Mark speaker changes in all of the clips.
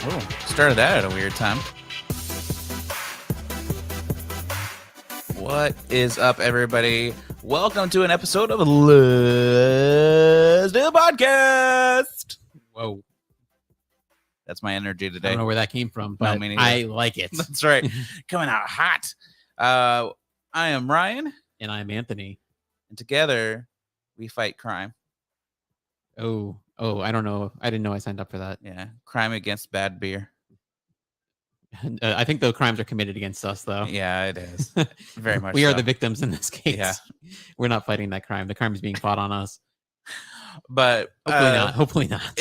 Speaker 1: Oh, started that at a weird time. What is up, everybody? Welcome to an episode of Let's Do a Podcast.
Speaker 2: Whoa.
Speaker 1: That's my energy today.
Speaker 2: I don't know where that came from, but I like it.
Speaker 1: That's right. Coming out hot. I am Ryan.
Speaker 2: And I'm Anthony.
Speaker 1: And together, we fight crime.
Speaker 2: Oh, I don't know. I didn't know I signed up for that.
Speaker 1: Yeah, crime against bad beer.
Speaker 2: I think the crimes are committed against us, though.
Speaker 1: Yeah, it is. Very much
Speaker 2: We are
Speaker 1: so.
Speaker 2: the victims in this case.
Speaker 1: Yeah.
Speaker 2: We're not fighting that crime. The crime is being fought on us.
Speaker 1: But
Speaker 2: Hopefully not.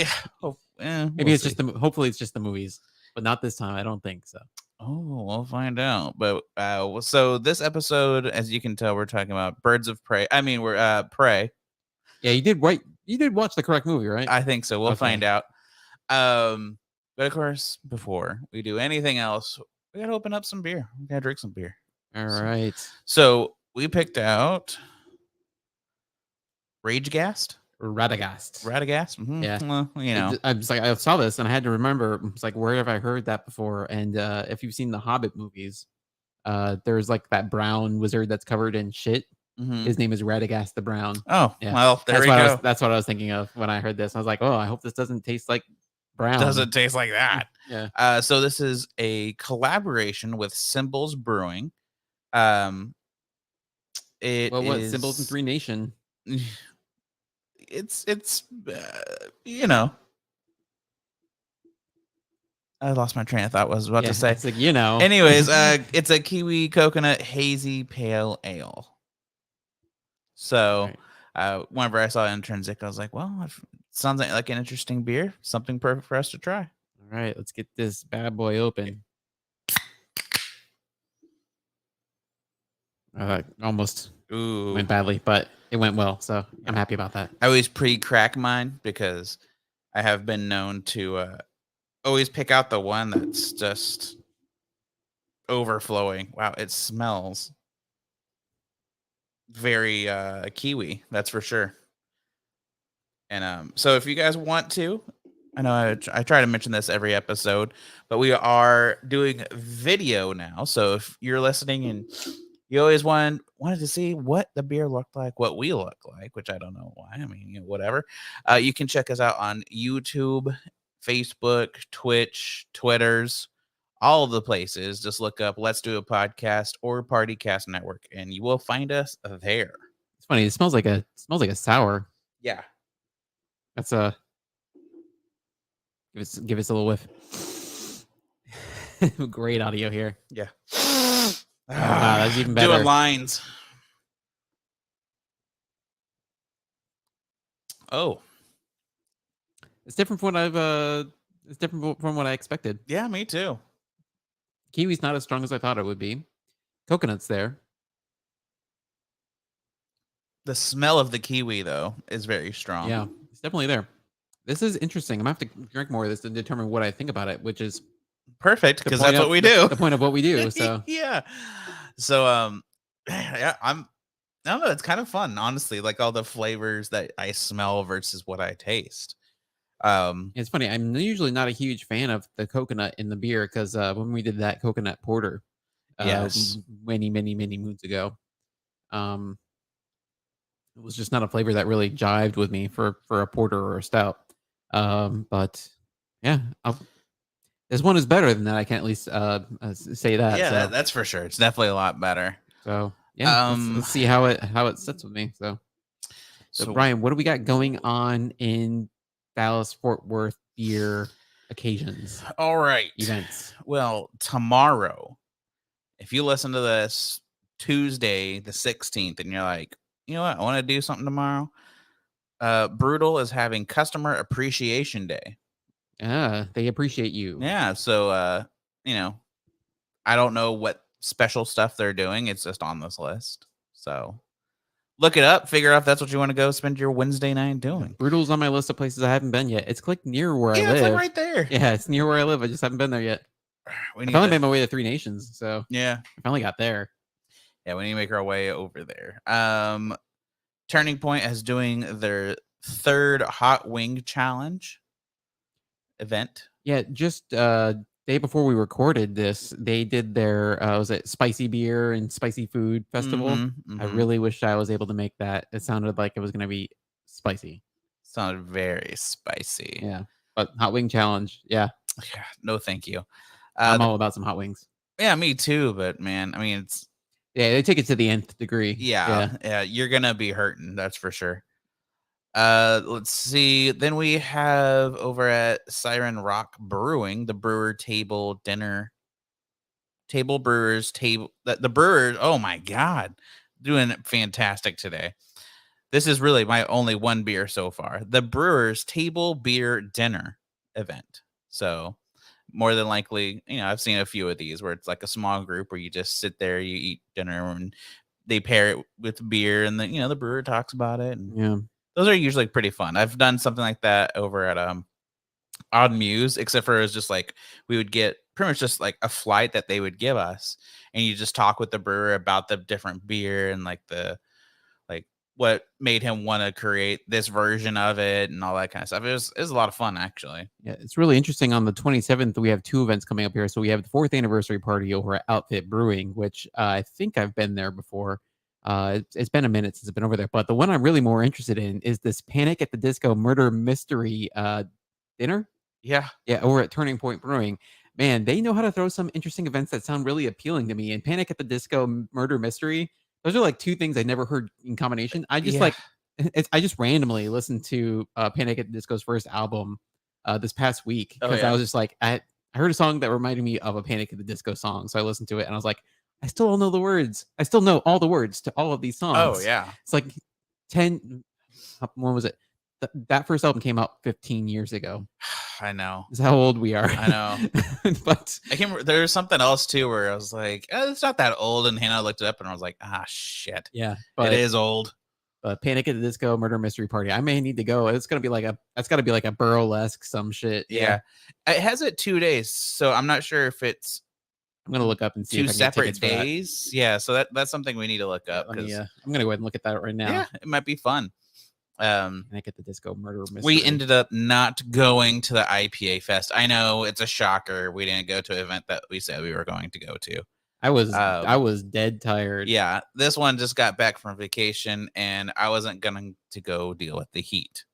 Speaker 1: Yeah,
Speaker 2: Maybe it's just hopefully it's just the movies, but not this time. I don't think so.
Speaker 1: Oh, we'll find out. But so this episode, as you can tell, we're talking about birds of prey. I mean, we're prey.
Speaker 2: Yeah, you did right. You did watch the correct movie, right?
Speaker 1: I think so. We'll
Speaker 2: Okay.
Speaker 1: find out. But of course, before we do anything else, we gotta open up some beer. We gotta drink some beer.
Speaker 2: All right.
Speaker 1: So we picked out Radagast.
Speaker 2: Radagast.
Speaker 1: Mm-hmm.
Speaker 2: Yeah.
Speaker 1: Well, you know,
Speaker 2: I was like, I saw this and I had to remember. It's like, where have I heard that before? And if you've seen the Hobbit movies, there's like that brown wizard that's covered in shit.
Speaker 1: Mm-hmm.
Speaker 2: His name is Radagast the Brown.
Speaker 1: Oh,
Speaker 2: yeah.
Speaker 1: Well, there we go.
Speaker 2: That's what I was thinking of when I heard this. I was like, oh, I hope this doesn't taste like brown.
Speaker 1: Doesn't taste like that.
Speaker 2: Yeah.
Speaker 1: So this is a collaboration with Symbols Brewing.
Speaker 2: What Symbols and Three Nation?
Speaker 1: It's you know. I lost my train of thought. Was about to say.
Speaker 2: It's like, you know.
Speaker 1: Anyways, it's a kiwi coconut hazy pale ale. So,
Speaker 2: right.
Speaker 1: Whenever I saw Intrinsic, I was like, well, it sounds like an interesting beer. Something perfect for us to try.
Speaker 2: All right, let's get this bad boy open. Almost went badly, but it went well, so I'm happy about that.
Speaker 1: I always pre-crack mine because I have been known to always pick out the one that's just overflowing. Wow, it smells very kiwi, that's for sure. And so if you guys want to, I know I try to mention this every episode, but we are doing video now. So if you're listening and you always wanted to see what the beer looked like, what we look like, which I don't know why. I mean, whatever. You can check us out on YouTube, Facebook, Twitch, Twitters, all of the places. Just look up Let's Do a Podcast or Partycast Network, and you will find us there.
Speaker 2: It's funny. It smells like a sour.
Speaker 1: Yeah.
Speaker 2: That's give us a little whiff. Great audio here.
Speaker 1: Yeah.
Speaker 2: Wow, that's even better.
Speaker 1: Doing lines. Oh,
Speaker 2: it's different from what it's different from what I expected.
Speaker 1: Yeah, me too.
Speaker 2: Kiwi's not as strong as I thought it would be. Coconut's there.
Speaker 1: The smell of the kiwi, though, is very strong.
Speaker 2: Yeah, it's definitely there. This is interesting. I'm gonna have to drink more of this to determine what I think about it, which is
Speaker 1: perfect because that's what we do.
Speaker 2: The point of what we do. So
Speaker 1: yeah. So yeah, I don't know. It's kind of fun, honestly. Like all the flavors that I smell versus what I taste.
Speaker 2: It's funny. I'm usually not a huge fan of the coconut in the beer because when we did that coconut porter,
Speaker 1: yes,
Speaker 2: many moons ago, it was just not a flavor that really jived with me for a porter or a stout. But yeah, this one is better than that. I can at least say that.
Speaker 1: Yeah,
Speaker 2: so.
Speaker 1: That's for sure. It's definitely a lot better.
Speaker 2: So yeah, let's see how it sits with me. So Brian, what do we got going on in Dallas Fort Worth beer occasions?
Speaker 1: All right,
Speaker 2: events.
Speaker 1: Well, tomorrow, if you listen to this Tuesday the 16th, and you're like, you know what, I want to do something tomorrow. Brutal is having Customer Appreciation Day.
Speaker 2: They appreciate you.
Speaker 1: Yeah, so you know, I don't know what special stuff they're doing. It's just on this list. So look it up, figure out if that's what you want to go spend your Wednesday night doing.
Speaker 2: Brutal's on my list of places I haven't been yet. It's like near where I live.
Speaker 1: Yeah, it's like right there.
Speaker 2: Yeah, it's near where I live. I just haven't been there yet. I finally made my way to Three Nations, so
Speaker 1: yeah,
Speaker 2: I finally got there.
Speaker 1: Yeah, we need to make our way over there. Turning Point is doing their third Hot Wing Challenge event.
Speaker 2: Yeah, just day before we recorded this, they did their was it spicy beer and spicy food festival.
Speaker 1: Mm-hmm.
Speaker 2: I
Speaker 1: Mm-hmm.
Speaker 2: really wish I was able to make that. It sounded like it was going to be spicy.
Speaker 1: Sounded very spicy.
Speaker 2: Yeah, but hot wing challenge. Yeah,
Speaker 1: Yeah, no, thank you.
Speaker 2: I'm all about some hot wings.
Speaker 1: Yeah, me too. But man, I mean, it's
Speaker 2: Yeah, they take it to the nth degree.
Speaker 1: yeah, you're gonna be hurting. That's for sure. Let's see. Then we have over at Siren Rock Brewing, the brewer table dinner. Table brewers table the brewers. Oh my god, doing fantastic today. This is really my only one beer so far. The brewers table beer dinner event. So more than likely, I've seen a few of these where it's like a small group where you just sit there, you eat dinner, and they pair it with beer, and then the brewer talks about it, and
Speaker 2: Yeah,
Speaker 1: those are usually pretty fun. I've done something like that over at Odd Muse, except for it was just like we would get pretty much just like a flight that they would give us, and you just talk with the brewer about the different beer and like what made him want to create this version of it and all that kind of stuff. It was a lot of fun actually.
Speaker 2: yeah, it's really interesting. On the 27th, we have two events coming up here. So we have the 4th anniversary party over at Outfit Brewing, which I think I've been there before. It's been a minute since I've been over there, but the one I'm really more interested in is this Panic at the Disco murder mystery dinner.
Speaker 1: Yeah.
Speaker 2: Yeah, over at Turning Point Brewing. Man, they know how to throw some interesting events that sound really appealing to me. And Panic at the Disco, Murder Mystery, those are like two things I never heard in combination. I just
Speaker 1: Yeah.
Speaker 2: like I just randomly listened to Panic at the Disco's first album this past week
Speaker 1: Oh
Speaker 2: because I
Speaker 1: yeah.
Speaker 2: was just like I heard a song that reminded me of a Panic at the Disco song, so I listened to it and I was like, I still don't know the words. I still know all the words to all of these
Speaker 1: Oh
Speaker 2: songs.
Speaker 1: yeah.
Speaker 2: It's like 10. When was it? That first album came out 15 years ago.
Speaker 1: I know.
Speaker 2: Is how old we are.
Speaker 1: I know.
Speaker 2: But
Speaker 1: I can't remember. There was something else too where I was like, it's not that old, and Hannah looked it up and I was like, shit.
Speaker 2: yeah,
Speaker 1: It is old.
Speaker 2: But Panic at the Disco Murder Mystery Party. I may need to go. It's gonna be like that's gotta be like a burlesque some shit.
Speaker 1: Yeah. It has it 2 days, so I'm not sure if it's
Speaker 2: I'm gonna look up and see
Speaker 1: two
Speaker 2: if I can get
Speaker 1: separate
Speaker 2: tickets for that.
Speaker 1: days. Yeah, so that's something we need to look up
Speaker 2: Let me,
Speaker 1: because
Speaker 2: I'm gonna go ahead and look at that right now.
Speaker 1: yeah, it might be fun.
Speaker 2: Panic at the Disco Murder Mystery.
Speaker 1: We ended up not going to the IPA fest. I know it's a shocker. We didn't go to an event that we said we were going to go to.
Speaker 2: I was dead tired.
Speaker 1: Yeah, this one just got back from vacation, and I wasn't going to go deal with the heat.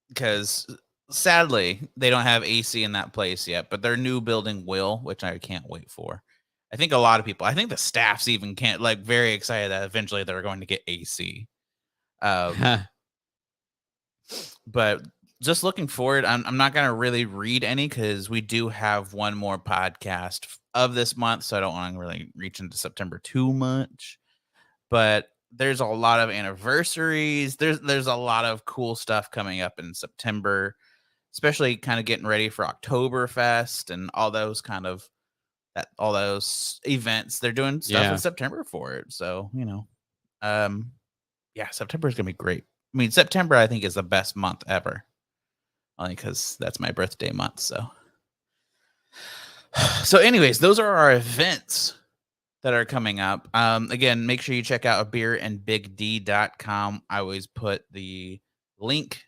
Speaker 1: Because sadly, they don't have AC in that place yet, but their new building will, which I can't wait for. I think a lot of people, I think the staffs even can't, like, very excited that eventually they're going to get AC. But just looking forward, I'm not going to really read any because we do have one more podcast of this month, so I don't want to really reach into September too much. But there's a lot of anniversaries. There's a lot of cool stuff coming up in September, especially kind of getting ready for Oktoberfest and all those all those events. They're doing stuff in September for it, so yeah, September is gonna be great. I mean, September I think is the best month ever, only because that's my birthday month. So anyways, those are our events that are coming up. Again, make sure you check out beerandbigd.com. I always put the link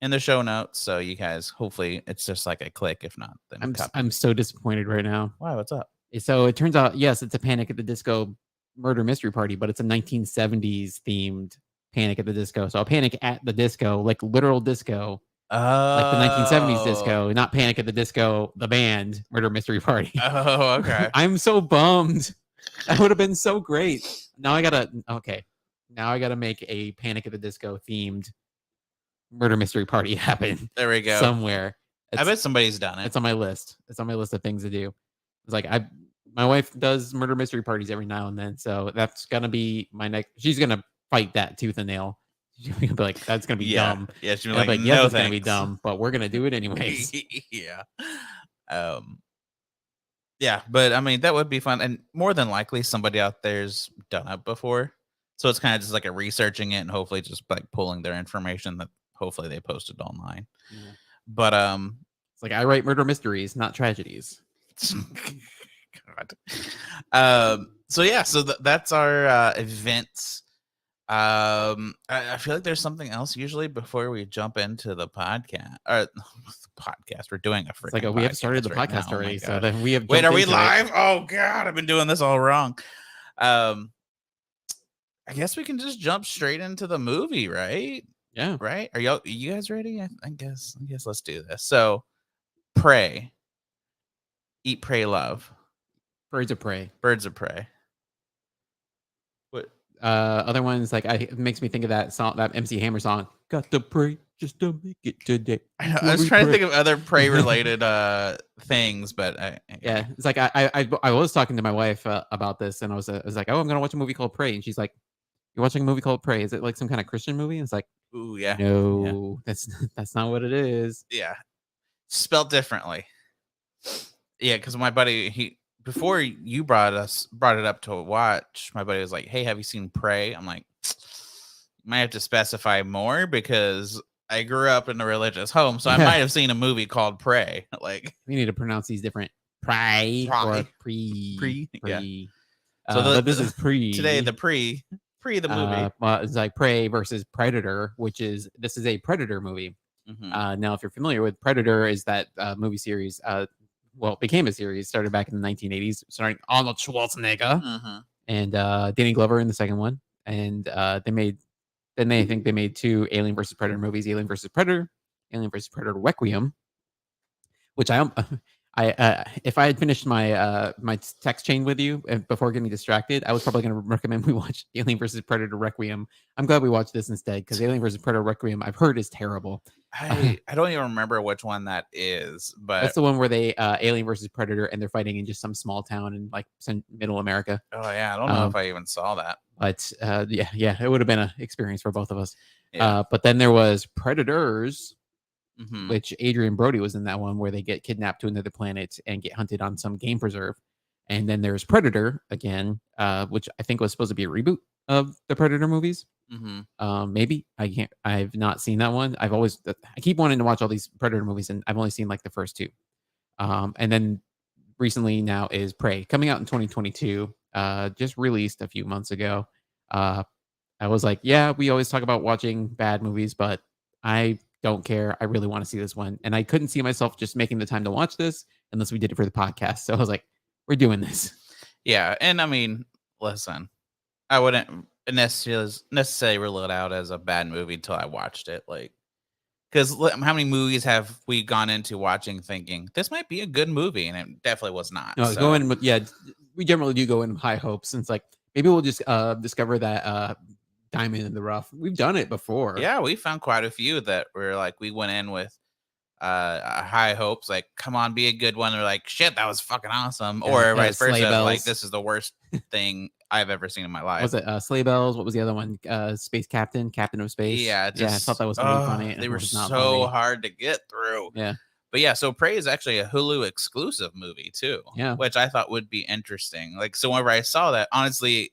Speaker 1: in the show notes, so you guys, hopefully it's just like a click. If not, then
Speaker 2: I'm so disappointed right now.
Speaker 1: Why? What's up?
Speaker 2: So it turns out, yes, it's a Panic at the Disco murder mystery party, but it's a 1970s themed Panic at the Disco. So a Panic at the Disco, like literal disco, like the 1970s disco, not Panic at the Disco, the band murder mystery party.
Speaker 1: Oh, okay.
Speaker 2: I'm so bummed. That would have been so great. Now I gotta make a Panic at the Disco themed murder mystery party happen.
Speaker 1: There we go.
Speaker 2: Somewhere.
Speaker 1: I bet somebody's done it.
Speaker 2: It's on my list. It's on my list of things to do. It's like my wife does murder mystery parties every now and then, so that's gonna be my next. She's gonna fight that tooth and nail. She's gonna be like, "That's gonna be dumb."
Speaker 1: Yeah, she's
Speaker 2: like,
Speaker 1: no,
Speaker 2: "Yes, it's
Speaker 1: thanks.
Speaker 2: gonna be dumb, but we're gonna do it anyways."
Speaker 1: Yeah. Yeah, but I mean that would be fun, and more than likely somebody out there's done it before, so it's kind of just like a researching it and hopefully just like pulling their information that hopefully they posted online.
Speaker 2: Yeah.
Speaker 1: But
Speaker 2: it's like I write murder mysteries, not tragedies.
Speaker 1: God. So yeah, so that's our events. I feel like there's something else usually before we jump into the podcast. Or the podcast. We're doing a
Speaker 2: It's like
Speaker 1: freaking
Speaker 2: we have started the
Speaker 1: right
Speaker 2: podcast
Speaker 1: now. Oh my
Speaker 2: already, so
Speaker 1: God.
Speaker 2: then we have.
Speaker 1: Wait,
Speaker 2: jumped
Speaker 1: are we
Speaker 2: into it.
Speaker 1: live? Oh God, I've been doing this all wrong. I guess we can just jump straight into the movie, right?
Speaker 2: Yeah.
Speaker 1: Right? Are you guys ready? I guess let's do this. So, Pray, Eat, Pray, Love,
Speaker 2: Birds of Prey.
Speaker 1: Birds of Prey. What?
Speaker 2: Other ones like it makes me think of that song, that MC Hammer song. Got to pray just to make it today.
Speaker 1: I was trying to think of other Prey related things, but
Speaker 2: yeah, it's like I was talking to my wife about this, and I was like, oh, I'm gonna watch a movie called Prey, and she's like, you're watching a movie called Prey? Is it like some kind of Christian movie? And it's like,
Speaker 1: ooh, yeah,
Speaker 2: no, that's not what it is.
Speaker 1: Yeah, spelled differently. Yeah, because my buddy, before you brought it up to watch, my buddy was like, hey, have you seen Prey? I'm like, you might have to specify more because I grew up in a religious home, so I might have seen a movie called Prey. Like,
Speaker 2: we need to pronounce these different. Prey or pre.
Speaker 1: Yeah.
Speaker 2: So but this is pre
Speaker 1: today. The pre the movie.
Speaker 2: It's like Prey versus Predator, this is a Predator movie.
Speaker 1: Mm-hmm.
Speaker 2: Now, if you're familiar with Predator, is that movie series? Well, it became a series, started back in the 1980s, starring Arnold Schwarzenegger and Danny Glover in the second one. And I think they made two Alien versus Predator movies: Alien versus Predator, Alien versus Predator Requiem, which if I had finished my my text chain with you before getting distracted, I was probably going to recommend we watch Alien versus Predator Requiem. I'm glad we watched this instead because Alien versus Predator Requiem I've heard is terrible.
Speaker 1: I don't even remember which one that is, but
Speaker 2: that's the one where they Alien versus Predator and they're fighting in just some small town in like middle America.
Speaker 1: Oh yeah, I don't know if I even saw that.
Speaker 2: But yeah, it would have been an experience for both of us. Yeah. But then there was Predators. Mm-hmm. Which Adrian Brody was in that one where they get kidnapped to another planet and get hunted on some game preserve. And then there's Predator again, which I think was supposed to be a reboot of the Predator movies. Mm-hmm. Maybe I've not seen that one. I keep wanting to watch all these Predator movies, and I've only seen like the first two. And then recently now is Prey coming out in 2022. Just released a few months ago. I was like, yeah, we always talk about watching bad movies, but I don't care. I really want to see this one. And I couldn't see myself just making the time to watch this unless we did it for the podcast. So I was like, we're doing this. Yeah.
Speaker 1: And I mean, listen, I wouldn't necessarily rule it out as a bad movie until I watched it. Like, because how many movies have we gone into watching thinking this might be a good movie? And it definitely was not.
Speaker 2: No, go in with, we generally do go in with high hopes. And it's like, maybe we'll just discover that diamond in the rough. We've done it before.
Speaker 1: Yeah, we found quite a few that were like, we went in with high hopes, like, come on, be a good one. They're like, shit, that was fucking awesome. Or vice versa, like, this is the worst thing I've ever seen in my life.
Speaker 2: Was it Sleigh Bells? What was the other one? Space Captain of Space.
Speaker 1: Yeah,
Speaker 2: I thought that was really funny.
Speaker 1: They were so hard to get through.
Speaker 2: Yeah.
Speaker 1: But yeah, so Prey is actually a Hulu exclusive movie too.
Speaker 2: Yeah.
Speaker 1: Which I thought would be interesting. Like, so whenever I saw that, honestly,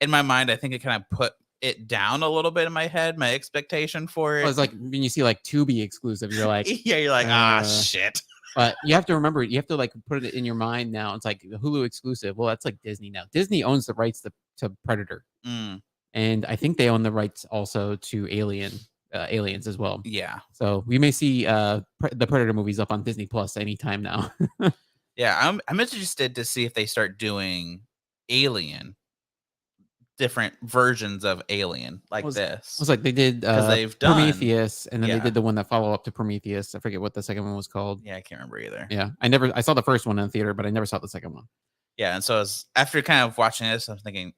Speaker 1: in my mind, I think it kind of put it down a little bit in my head, my expectation for it.
Speaker 2: Well, it's like when you see like Tubi exclusive, you're like,
Speaker 1: yeah, you're like, shit.
Speaker 2: But you have to remember, you have to like put it in your mind now. It's like the Hulu exclusive. Well, that's like Disney now. Disney owns the rights to Predator, and I think they own the rights also to Aliens as well.
Speaker 1: Yeah.
Speaker 2: So we may see the Predator movies up on Disney Plus anytime now.
Speaker 1: Yeah, I'm interested to see if they start doing Alien. Different versions of Alien like this.
Speaker 2: It was like they did
Speaker 1: they've done
Speaker 2: Prometheus, and then they did the one that follow up to Prometheus. I forget what the second one was called.
Speaker 1: Yeah, I can't remember either.
Speaker 2: Yeah, I saw the first one in the theater, but I never saw the second one.
Speaker 1: Yeah, and so after kind of watching this, I'm thinking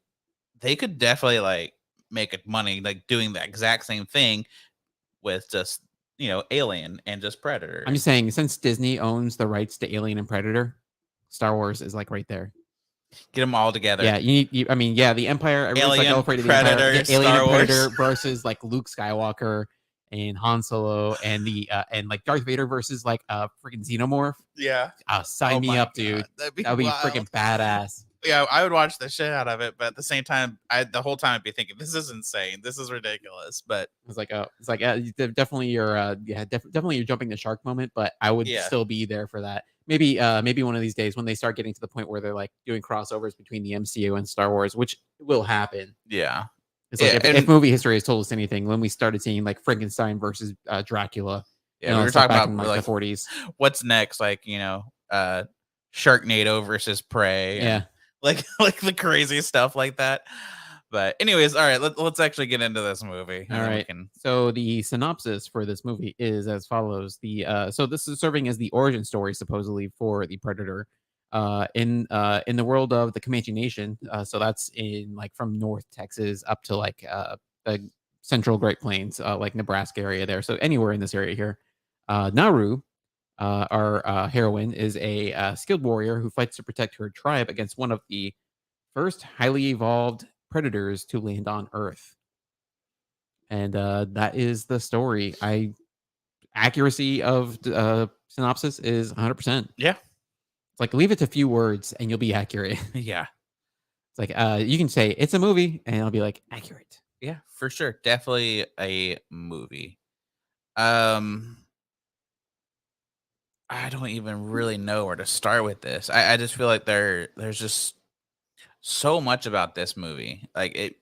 Speaker 1: they could definitely like make money like doing the exact same thing with just Alien and just Predator.
Speaker 2: I'm just saying, since Disney owns the rights to Alien and Predator, Star Wars is like right there.
Speaker 1: Get them all together.
Speaker 2: Yeah, the Empire. Everyone's
Speaker 1: Alien,
Speaker 2: like afraid of the
Speaker 1: Predator,
Speaker 2: Empire.
Speaker 1: Star
Speaker 2: Alien and
Speaker 1: Wars.
Speaker 2: Predator versus like Luke Skywalker and Han Solo and and like Darth Vader versus like freaking Xenomorph.
Speaker 1: Yeah.
Speaker 2: Sign me up, dude. That'd be freaking badass.
Speaker 1: Yeah, I would watch the shit out of it, but at the same time, the whole time I'd be thinking, this is insane. This is ridiculous. But
Speaker 2: it's like definitely you're definitely you're jumping the shark moment, but I would still be there for that. Maybe one of these days when they start getting to the point where they're like doing crossovers between the MCU and Star Wars, which will happen.
Speaker 1: Yeah.
Speaker 2: It's like
Speaker 1: Yeah,
Speaker 2: if
Speaker 1: and
Speaker 2: movie history has told us anything, when we started seeing like Frankenstein versus Dracula,
Speaker 1: yeah, we were
Speaker 2: stuff
Speaker 1: talking
Speaker 2: back
Speaker 1: about
Speaker 2: in like the
Speaker 1: like
Speaker 2: 40s.
Speaker 1: what's next, like Sharknado versus Prey, and
Speaker 2: Yeah.
Speaker 1: like the crazy stuff like that. But anyways, all right, let's actually get into this movie, and
Speaker 2: All
Speaker 1: then we
Speaker 2: right.
Speaker 1: can.
Speaker 2: So the synopsis for this movie is as follows. So this is serving as the origin story supposedly for the Predator in the world of the Comanche Nation. So that's in like from North Texas up to like the central Great Plains, like Nebraska area there. So anywhere in this area here. Naru, our heroine, is a skilled warrior who fights to protect her tribe against one of the first highly evolved predators to land on Earth. And that is the story. Accuracy of synopsis is 100%.
Speaker 1: Yeah,
Speaker 2: It's like leave it to few words and you'll be accurate.
Speaker 1: yeah,
Speaker 2: It's like you can say it's a movie and I'll be like accurate.
Speaker 1: yeah, for sure, definitely a movie. Um, I don't even really know where to start with this. I just feel like there's just so much about this movie. Like it,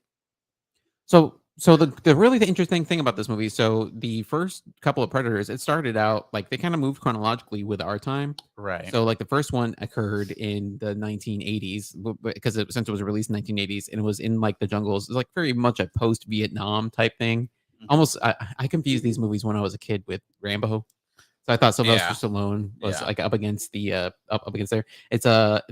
Speaker 2: So the really the interesting thing about this movie, so the first couple of Predators, it started out like they kind of moved chronologically with our time.
Speaker 1: right?
Speaker 2: So like the first one occurred in the 1980s because since it was released in 1980s and it was in like the jungles. It's like very much a post Vietnam type thing.
Speaker 1: Mhm.
Speaker 2: Almost, I confused these movies when I was a kid with Rambo. So I thought Sylvester
Speaker 1: Yeah,
Speaker 2: Stallone was
Speaker 1: yeah.
Speaker 2: like up against the up against there. It's a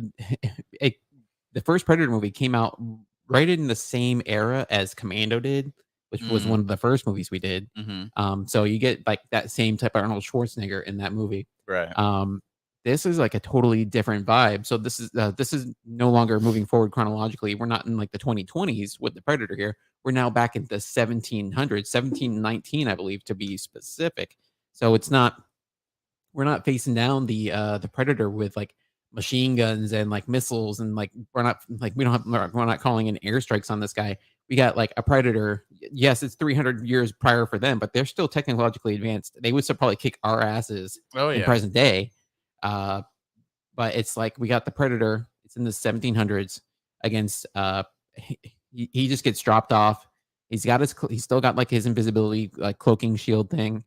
Speaker 2: the first Predator movie came out right in the same era as Commando did, which was
Speaker 1: Mm,
Speaker 2: one of the first movies we did.
Speaker 1: mhm,
Speaker 2: So you get like that same type of Arnold Schwarzenegger in that movie.
Speaker 1: right.
Speaker 2: Um, this is like a totally different vibe. So this is no longer moving forward chronologically. We're not in like the 2020s with the Predator here. We're now back in the 1700s, 1719, I believe, to be specific. So it's not we're not facing down the Predator with like machine guns and like missiles and like we're not like we don't have we're not calling in airstrikes on this guy. We got like a Predator. Yes, it's 300 years prior for them, but they're still technologically advanced. They would still probably kick our asses
Speaker 1: Oh
Speaker 2: in
Speaker 1: yeah,
Speaker 2: present day. Uh, but it's like we got the Predator. It's in the 1700s against he just gets dropped off. He's still got like his invisibility like cloaking shield thing.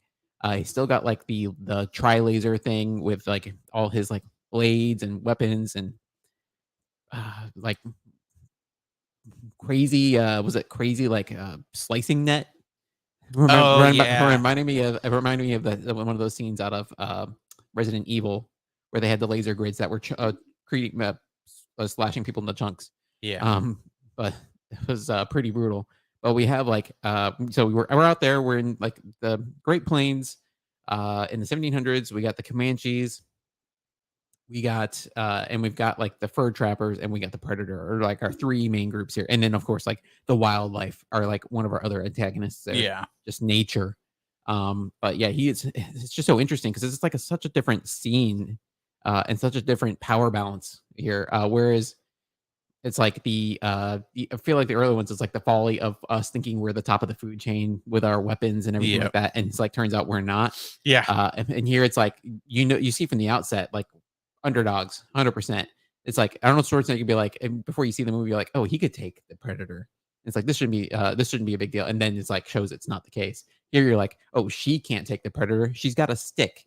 Speaker 2: He's still got like the tri laser thing with like all his like blades and weapons and like crazy was it crazy like slicing net
Speaker 1: oh yeah,
Speaker 2: reminding me of one of those scenes out of Resident Evil where they had the laser grids that were creating slashing people into chunks.
Speaker 1: yeah.
Speaker 2: Um, but it was pretty brutal. But we have like so we're out there. We're in like the Great Plains. In the 1700s, we got the Comanches. We got and we've got like the fur trappers and we got the predator or like our three main groups here. And then of course like the wildlife are like one of our other antagonists there.
Speaker 1: Yeah.
Speaker 2: Just nature. But yeah, it's just so interesting because it's like such a different scene and such a different power balance here. Whereas it's like I feel like the early ones is like the folly of us thinking we're the top of the food chain with our weapons and everything
Speaker 1: Yep.
Speaker 2: like that. And it's like turns out we're not.
Speaker 1: Yeah.
Speaker 2: And here it's like you see from the outset like underdogs, 100%. It's like Arnold Schwarzenegger could be like, and before you see the movie, you're like, oh, he could take the Predator. It's like this shouldn't be a big deal. And then it's like shows it's not the case. Here you're like, oh, she can't take the Predator. She's got a stick.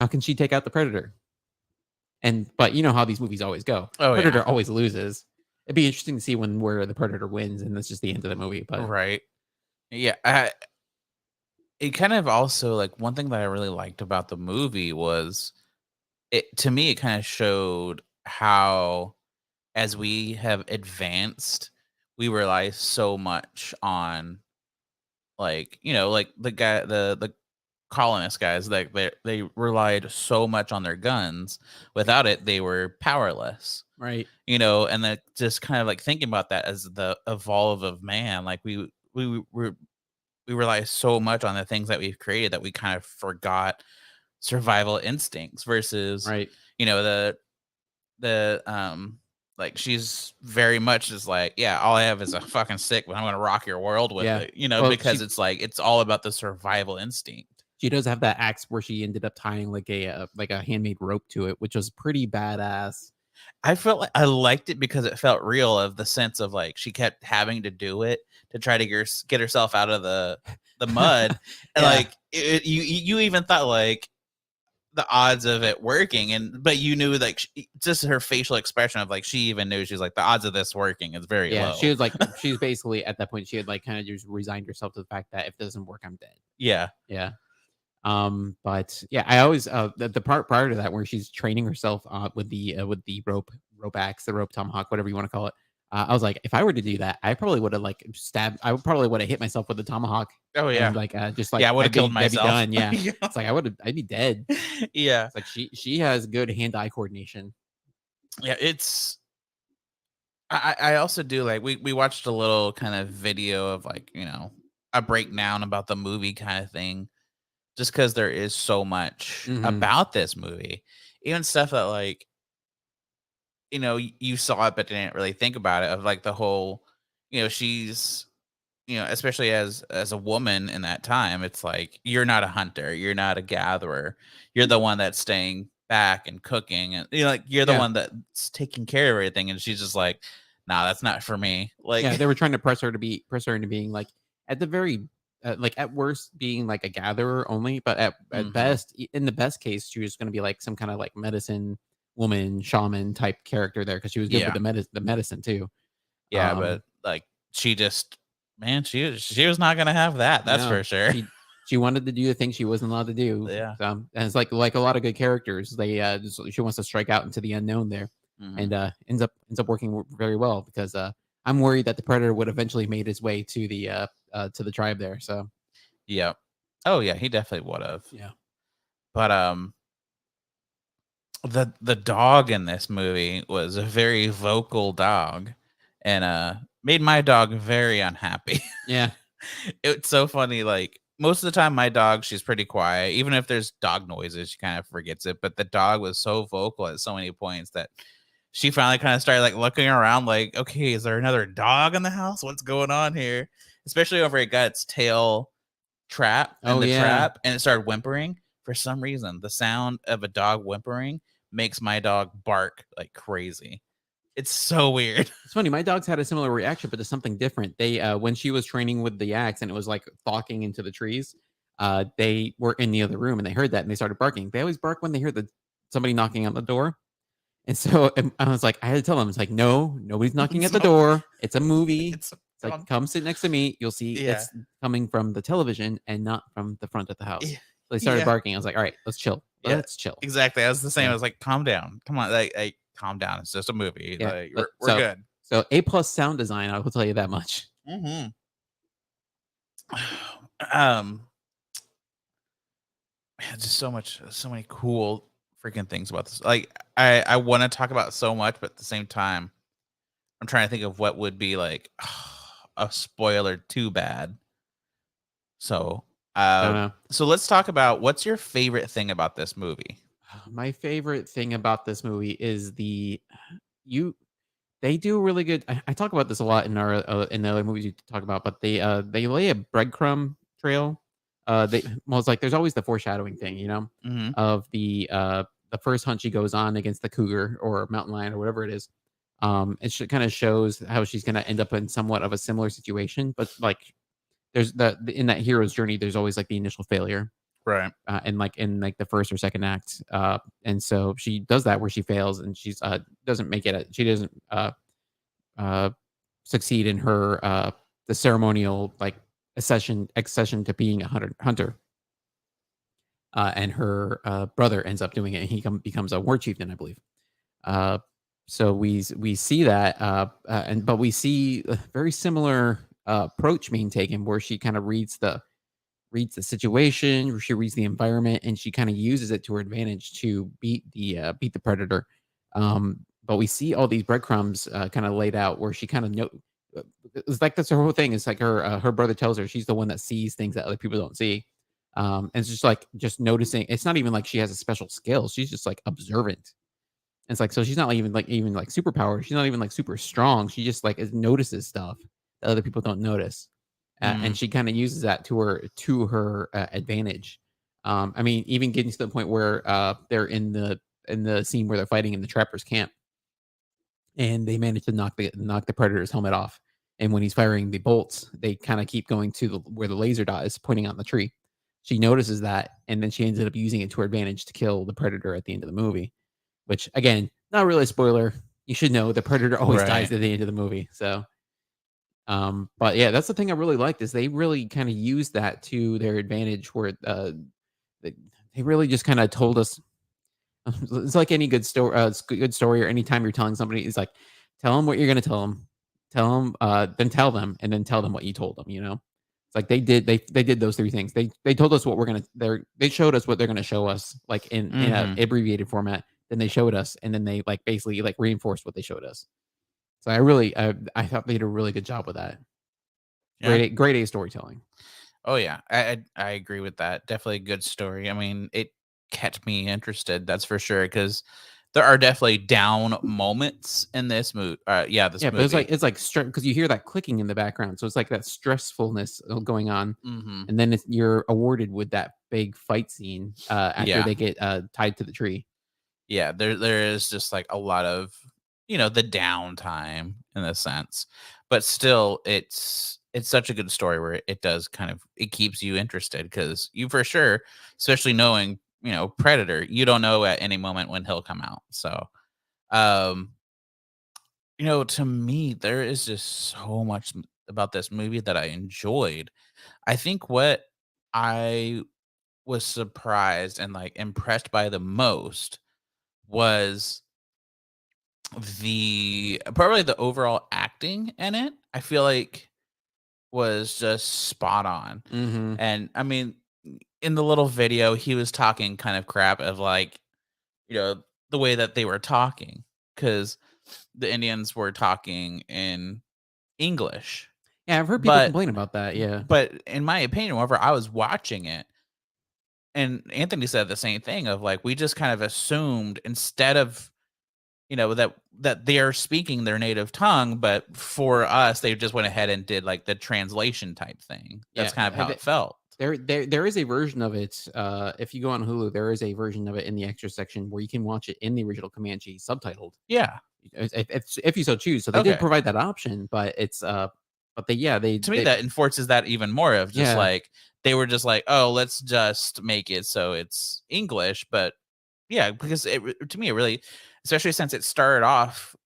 Speaker 2: How can she take out the Predator? And but you know how these movies always go.
Speaker 1: Oh yeah.
Speaker 2: Predator always loses. It'd be interesting to see where the Predator wins, and that's just the end of the movie. But
Speaker 1: Right. Yeah. It kind of also like one thing that I really liked about the movie was it to me. It kind of showed how as we have advanced, we rely so much on like like the colonist guys, like they relied so much on their guns. Without it they were powerless,
Speaker 2: right,
Speaker 1: and then just kind of like thinking about that as the evolve of man, like we rely so much on the things that we've created that we kind of forgot survival instincts versus
Speaker 2: right,
Speaker 1: the like she's very much just like, yeah, all I have is a fucking stick, but I'm gonna rock your world with
Speaker 2: yeah.
Speaker 1: it,
Speaker 2: Well,
Speaker 1: because it's like it's all about the survival instinct.
Speaker 2: she does have that axe where she ended up tying like a handmade rope to it, which was pretty badass.
Speaker 1: I felt like I liked it because it felt real of the sense of like she kept having to do it to try to get herself out of the mud, and
Speaker 2: Yeah.
Speaker 1: like you even thought like the odds of it working, and but you knew like just her facial expression of like she even knew she's like the odds of this working is very
Speaker 2: Yeah, she
Speaker 1: low.
Speaker 2: was like she's basically at that point, she had, like, kinda just resigned herself to the fact that if it doesn't work, I'm dead.
Speaker 1: Yeah.
Speaker 2: Yeah. But yeah, I always the part prior to that where she's training herself with the rope axe, the rope tomahawk, whatever you want to call it. I was like, if I were to do that, I probably would have like stabbed. I would probably would have hit myself with the tomahawk
Speaker 1: Oh
Speaker 2: and
Speaker 1: yeah.
Speaker 2: like just
Speaker 1: Yeah,
Speaker 2: like
Speaker 1: I would have killed
Speaker 2: I'd be
Speaker 1: myself.
Speaker 2: done. Yeah,
Speaker 1: Yeah.
Speaker 2: it's like I'd be dead.
Speaker 1: Yeah.
Speaker 2: It's like she has good hand eye coordination.
Speaker 1: Yeah, it's I also do like we watched a little kind of video of like, a breakdown about the movie kind of thing, just because there is so much
Speaker 2: Hmm.
Speaker 1: about this movie. Even stuff that like, you saw it but didn't really think about it, of like the whole, she's, especially as a woman in that time, it's like you're not a hunter, you're not a gatherer. You're the one that's staying back and cooking, and like you're the
Speaker 2: Yeah,
Speaker 1: one that's taking care of everything, and she's just like, "Nah, that's not for me." Like,
Speaker 2: yeah, they were trying to press her into being like at the very like at worst being like a gatherer only, but at
Speaker 1: mhm.
Speaker 2: best in the best case she was going to be like some kind of like medicine woman shaman type character there because she was good with
Speaker 1: Yeah.
Speaker 2: the medicine too.
Speaker 1: Yeah, but
Speaker 2: Um,
Speaker 1: like she just, man, she was not gonna have that. That's
Speaker 2: no,
Speaker 1: for sure.
Speaker 2: she wanted to do the thing she wasn't allowed to do.
Speaker 1: Yeah.
Speaker 2: And it's like a lot of good characters. They she wants to strike out into the unknown there,
Speaker 1: Mhm.
Speaker 2: and ends up working very well because I'm worried that the predator would eventually made his way to the tribe there. So
Speaker 1: Yep. Oh yeah, he definitely would have.
Speaker 2: yeah,
Speaker 1: But the dog in this movie was a very vocal dog, and made my dog very unhappy.
Speaker 2: yeah,
Speaker 1: It's so funny, like most of the time my dog, she's pretty quiet. Even if there's dog noises, she kind of forgets it. But the dog was so vocal at so many points that she finally kind of started like looking around like, okay, is there another dog in the house? What's going on here? Especially over it got its tail trap in
Speaker 2: oh
Speaker 1: the
Speaker 2: yeah.
Speaker 1: trap and it started whimpering. For some reason, the sound of a dog whimpering makes my dog bark like crazy. It's so weird.
Speaker 2: It's funny. My dogs had a similar reaction, but to something different. They when she was training with the axe and it was like thocking into the trees, they were in the other room and they heard that and they started barking. They always bark when they hear the somebody knocking on the door. And so I was like, I had to tell them, it's like, no, nobody's knocking at the
Speaker 1: So
Speaker 2: door. It's a movie.
Speaker 1: it's
Speaker 2: It's like,
Speaker 1: um,
Speaker 2: come sit next to me. You'll see
Speaker 1: yeah.
Speaker 2: it's coming from the television and not from the front of the house.
Speaker 1: Yeah.
Speaker 2: So they started
Speaker 1: Yeah.
Speaker 2: barking. I was like, all right, let's chill.
Speaker 1: Yeah.
Speaker 2: Let's chill.
Speaker 1: Exactly. I was the same. I
Speaker 2: Yeah.
Speaker 1: was like, calm down. Come on, like calm down. It's just a movie.
Speaker 2: Yeah.
Speaker 1: Like
Speaker 2: But
Speaker 1: we're good.
Speaker 2: so A plus sound design, I will tell you that much.
Speaker 1: Mhm. Um Man, just so many cool freaking things about this. Like I want to talk about so much, but at the same time, I'm trying to think of what would be like a spoiler too bad. So,
Speaker 2: I don't know.
Speaker 1: let's talk about what's your favorite thing about this movie.
Speaker 2: My favorite thing about this movie is you they do really good. I talk about this a lot in the other movies you talk about, but they lay a breadcrumb trail. They well, it's like there's always the foreshadowing thing,
Speaker 1: Hmm.
Speaker 2: of the first hunt she goes on against the cougar or mountain lion or whatever it is. It kind of shows how she's gonna end up in somewhat of a similar situation, but like there's in that hero's journey, there's always like the initial failure
Speaker 1: Right.
Speaker 2: in like the first or second act. And so she does that where she fails and she's doesn't make it. She doesn't uh, succeed in her the ceremonial like accession to being a hunter. And her brother ends up doing it, and becomes a war chieftain, I believe. Uh, so we see that, but we see a very similar approach being taken, where she kind of reads the situation, or she reads the environment, and she kind of uses it to her advantage to beat the predator. But we see all these breadcrumbs kind of laid out where she kind of know. It's like that's her whole thing. It's like her brother tells her she's the one that sees things that other people don't see. And it's just like just noticing. It's not even like she has a special skill. She's just like observant. And it's like so she's not even like superpower. She's not even like super strong. She just like notices stuff that other people don't notice, and
Speaker 1: Mm.
Speaker 2: she kind of uses that to her advantage. I mean, even getting to the point where they're in the scene where they're fighting in the trapper's camp. and they manage to knock the predator's helmet off. And when he's firing the bolts, they kind of keep going to where the laser dot is pointing out the tree. She notices that, and then she ended up using it to her advantage to kill the predator at the end of the movie. Which, again, not really a spoiler. You should know the predator always dies
Speaker 1: Right.
Speaker 2: at the end of the movie. So, but yeah, that's the thing I really liked is they really kind of used that to their advantage, where they, they really just kind of told us. It's like any good story, good story, or anytime you're telling somebody, it's like, tell them what you're going to tell them, then tell them, and then tell them what you told them. It's like they did those three things. They told us what they showed us what they're gonna show us, like in a
Speaker 1: Mm-hmm.
Speaker 2: abbreviated format. Then they showed us, and then they like basically like reinforced what they showed us. So I thought they did a really good job with that.
Speaker 1: Yeah.
Speaker 2: Great A storytelling.
Speaker 1: Oh yeah, I agree with that. Definitely a good story. I mean, it kept me interested. That's for sure. Because there are definitely down moments in this movie. Yeah, this
Speaker 2: Yeah, but
Speaker 1: movie.
Speaker 2: it's like because you hear that clicking in the background, so it's like that stressfulness going on,
Speaker 1: Hmm.
Speaker 2: and then you're awarded with that big fight scene after
Speaker 1: Yeah,
Speaker 2: they get tied to the tree.
Speaker 1: yeah. There is just like a lot of the downtime in a sense, but still, it's such a good story where it does kind of it keeps you interested because you for sure, especially knowing Predator, you don't know at any moment when he'll come out. So, um, to me, there is just so much about this movie that I enjoyed. I think what I was surprised and like impressed by the most was the probably the overall acting in it. I feel like was just spot on.
Speaker 2: Hmm.
Speaker 1: And I mean, in the little video, he was talking kind of crap of like, the way that they were talking because the Indians were talking in English.
Speaker 2: Yeah, I've heard people
Speaker 1: But
Speaker 2: complain about that. Yeah.
Speaker 1: in my opinion, whenever I was watching it, and Anthony said the same thing of like we just kind of assumed instead of that they're speaking their native tongue, but for us, they just went ahead and did like the translation type thing. That's
Speaker 2: Yeah,
Speaker 1: kind of how it felt.
Speaker 2: there is a version of it. If you go on Hulu, there is a version of it in the extra section where you can watch it in the original Comanche subtitled,
Speaker 1: Yeah.
Speaker 2: if you so choose. So they did
Speaker 1: Okay.
Speaker 2: provide that option, but
Speaker 1: To me, that enforces that even more of just
Speaker 2: yeah,
Speaker 1: like they were just like, oh, let's just make it so it's English, but yeah, because to me, it really, especially since it started off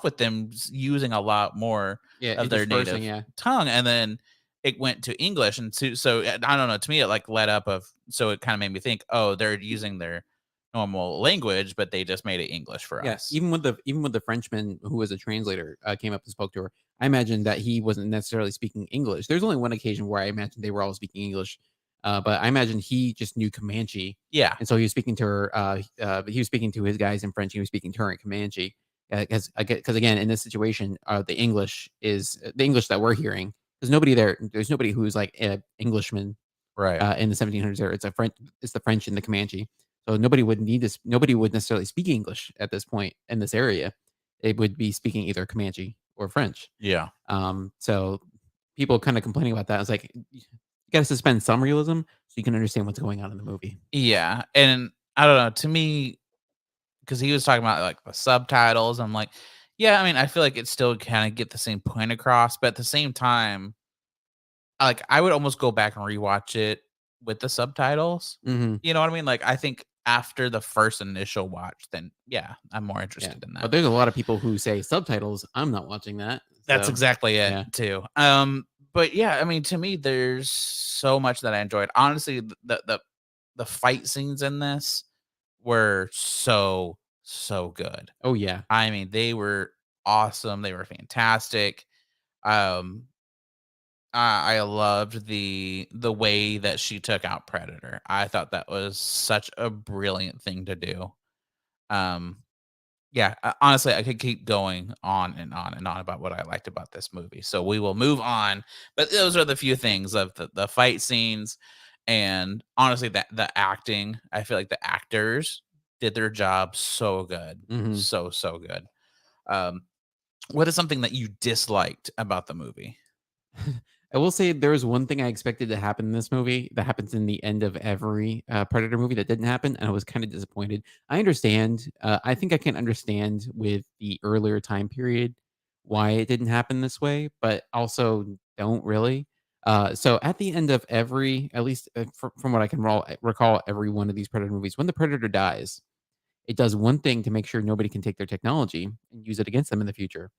Speaker 1: with them using a lot more
Speaker 2: yeah,
Speaker 1: of their
Speaker 2: interspersing,
Speaker 1: native
Speaker 2: yeah,
Speaker 1: tongue, and then it went to English, and so I don't know. To me, it like led up of so it kind of made me think, oh, they're using their normal language, but they just made it English for
Speaker 2: yeah.
Speaker 1: us.
Speaker 2: Even with the Frenchman who was a translator came up and spoke to her. I imagine that he wasn't necessarily speaking English. There's only one occasion where I imagine they were all speaking English, but I imagine he just knew Comanche,
Speaker 1: Yeah,
Speaker 2: and so he was speaking to her. He was speaking to his guys in French. He was speaking to her in Comanche. Because again, in this situation, the English is the English that we're hearing. There's nobody there. There's nobody who's like an Englishman
Speaker 1: right.
Speaker 2: in the 1700s era. It's the French and the Comanche. So nobody would need this. Nobody would necessarily speak English at this point in this area. They would be speaking either Comanche or French.
Speaker 1: Yeah,
Speaker 2: So people kind of complaining about that. I was like, you got to suspend some realism so you can understand what's going on in the movie.
Speaker 1: yeah, and I don't know. To me, because he was talking about like the subtitles, I'm like, yeah. I mean, I feel like it still kind of get the same point across, but at the same time, like I would almost go back and rewatch it with the subtitles.
Speaker 2: Hmm.
Speaker 1: You know what I mean? Like I think after the first initial watch, then yeah, I'm more
Speaker 2: Yeah,
Speaker 1: interested in that.
Speaker 2: but there's a lot of people who say subtitles. I'm not watching that.
Speaker 1: That's
Speaker 2: So
Speaker 1: exactly it
Speaker 2: yeah.
Speaker 1: too. But yeah, I mean, to me, there's so much that I enjoyed. Honestly, the fight scenes in this were so good.
Speaker 2: Oh yeah.
Speaker 1: I mean, they were awesome. They were fantastic. Um, I loved the way that she took out Predator. I thought that was such a brilliant thing to do. Um, yeah, honestly, I could keep going on and on and on about what I liked about this movie. So we will move on. But those are the few things of the fight scenes and honestly that the acting. I feel like the actors did their job so good.
Speaker 2: Hmm.
Speaker 1: So good. Um, what is something that you disliked about the movie?
Speaker 2: I will say there was one thing I expected to happen in this movie that happens in the end of every Predator movie that didn't happen, and I was kind of disappointed. I understand. I think I can understand with the earlier time period why it didn't happen this way, but also don't really. So at the end of every, at least from what I can recall, every one of these Predator movies, when the Predator dies, it does one thing to make sure nobody can take their technology and use it against them in the future.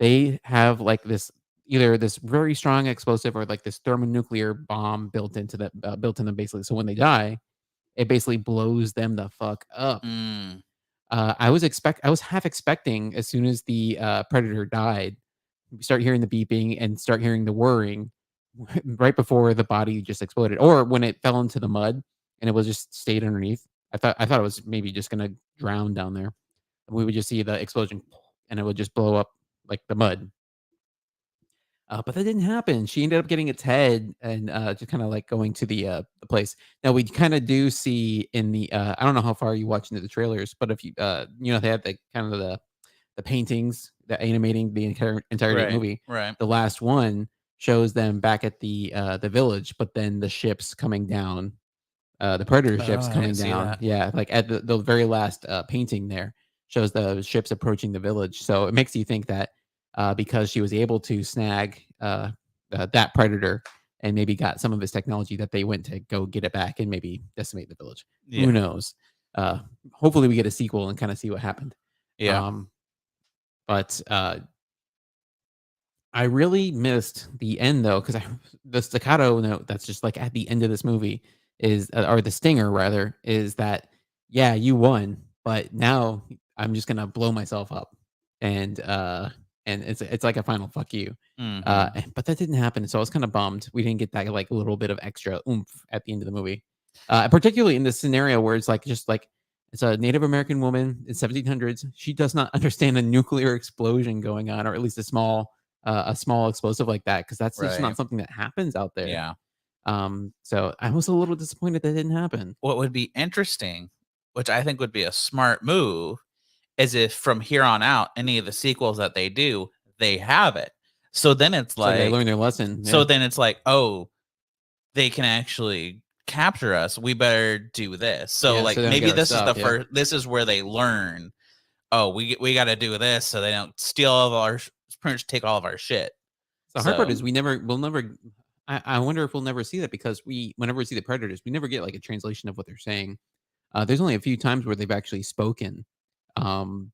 Speaker 2: They have like this either this very strong explosive or like this thermonuclear bomb built in them basically. So when they die, it basically blows them the fuck up.
Speaker 1: Mm.
Speaker 2: I was half expecting as soon as the predator died, we start hearing the beeping and start hearing the whirring right before the body just exploded, or when it fell into the mud and it was just stayed underneath. I thought it was maybe just gonna drown down there. We would just see the explosion and it would just blow up like the mud. But that didn't happen. She ended up getting its head and just kind of like going to the place. Now we kind of do see in the I don't know how far you watch into the trailers, but if you they have the kind of the paintings, the animating the entirety of the
Speaker 1: Right.
Speaker 2: movie.
Speaker 1: Right.
Speaker 2: The last one shows them back at the village, but then the ships coming down, the predator
Speaker 1: Oh,
Speaker 2: ships
Speaker 1: I didn't
Speaker 2: coming
Speaker 1: see
Speaker 2: down.
Speaker 1: that.
Speaker 2: Yeah, like at the very last painting there shows the ships approaching the village. So it makes you think that because she was able to snag that predator and maybe got some of his technology, that they went to go get it back and maybe decimate the village. Who
Speaker 1: Yeah.
Speaker 2: knows? Uh, Hopefully we get a sequel and kind of see what happened.
Speaker 1: Yeah.
Speaker 2: Um, but I really missed the end though, because I the staccato note that's just like at the end of this movie is, or the stinger rather, is that yeah, you won, but now I'm just gonna blow myself up, and it's like a final fuck you.
Speaker 1: Hmm.
Speaker 2: But that didn't happen, so I was kind of bummed we didn't get that like a little bit of extra oomph at the end of the movie, particularly in this scenario where it's like just like it's a Native American woman in 1700s. She does not understand a nuclear explosion going on, or at least a small explosive like that, because that's just
Speaker 1: Right.
Speaker 2: not something that happens out there.
Speaker 1: Yeah.
Speaker 2: So I was a little disappointed that didn't happen.
Speaker 1: What would be interesting, which I think would be a smart move, is if from here on out, any of the sequels that they do, they have it. So then it's
Speaker 2: It's like they
Speaker 1: like,
Speaker 2: learned their lesson.
Speaker 1: so
Speaker 2: Yeah,
Speaker 1: then it's like, oh, they can actually capture us. We better do this. So
Speaker 2: yeah.
Speaker 1: like
Speaker 2: So they don't get
Speaker 1: maybe
Speaker 2: our
Speaker 1: this is
Speaker 2: stuff.
Speaker 1: the
Speaker 2: Yeah.
Speaker 1: first. This is where they learn. Oh, we got to do this so they don't steal all of our, pretty much take all of our shit.
Speaker 2: So the hard part
Speaker 1: So
Speaker 2: is we'll never. I wonder if we'll never see that, because whenever we see the predators, we never get like a translation of what they're saying. There's only a few times where they've actually spoken. Um,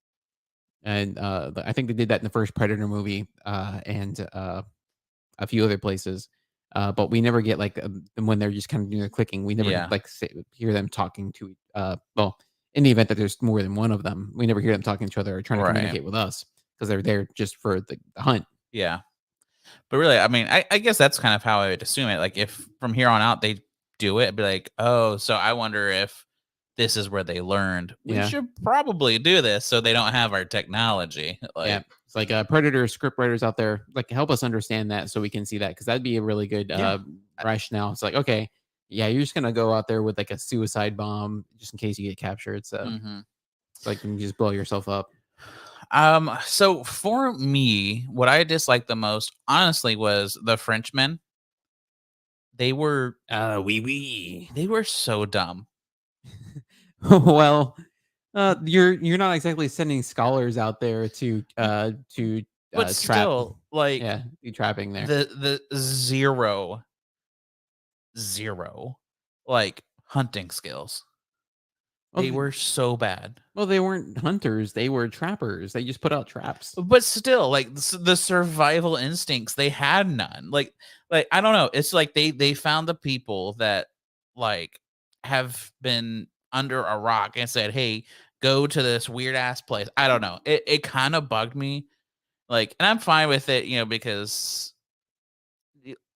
Speaker 2: and I think they did that in the first Predator movie, and a few other places. But we never get like when they're just kind of doing the clicking. We never
Speaker 1: yeah,
Speaker 2: like hear them talking to. Well, in the event that there's more than one of them, we never hear them talking to each other or trying to
Speaker 1: right,
Speaker 2: communicate with us, because they're there just for the hunt.
Speaker 1: yeah. But really, I mean, I guess that's kind of how I would assume it. Like if from here on out they do it, it'd be like, oh, so I wonder if this is where they learned. We
Speaker 2: Yeah,
Speaker 1: should probably do this so they don't have our technology.
Speaker 2: yeah.
Speaker 1: Like,
Speaker 2: It's like Predator script writers out there, like help us understand that so we can see that, because that'd be a really good
Speaker 1: yeah.
Speaker 2: rationale. It's like, okay, yeah, you're just gonna go out there with like a suicide bomb just in case you get captured. So
Speaker 1: Hmm.
Speaker 2: it's like you can just blow yourself up.
Speaker 1: So for me, what I disliked the most, honestly, was the Frenchmen. They were
Speaker 2: Oui, oui.
Speaker 1: they were so dumb.
Speaker 2: Well, you're not exactly sending scholars out there
Speaker 1: But
Speaker 2: trap.
Speaker 1: still, like
Speaker 2: Yeah, be trapping there.
Speaker 1: the zero like hunting skills.
Speaker 2: Well,
Speaker 1: They were so bad.
Speaker 2: they weren't hunters; they were trappers. They just put out traps.
Speaker 1: But still, like the survival instincts, they had none. Like I don't know. It's like they found the people that like have been under a rock and said, "Hey, go to this weird ass place." I don't know. It kind of bugged me. Like, and I'm fine with it, because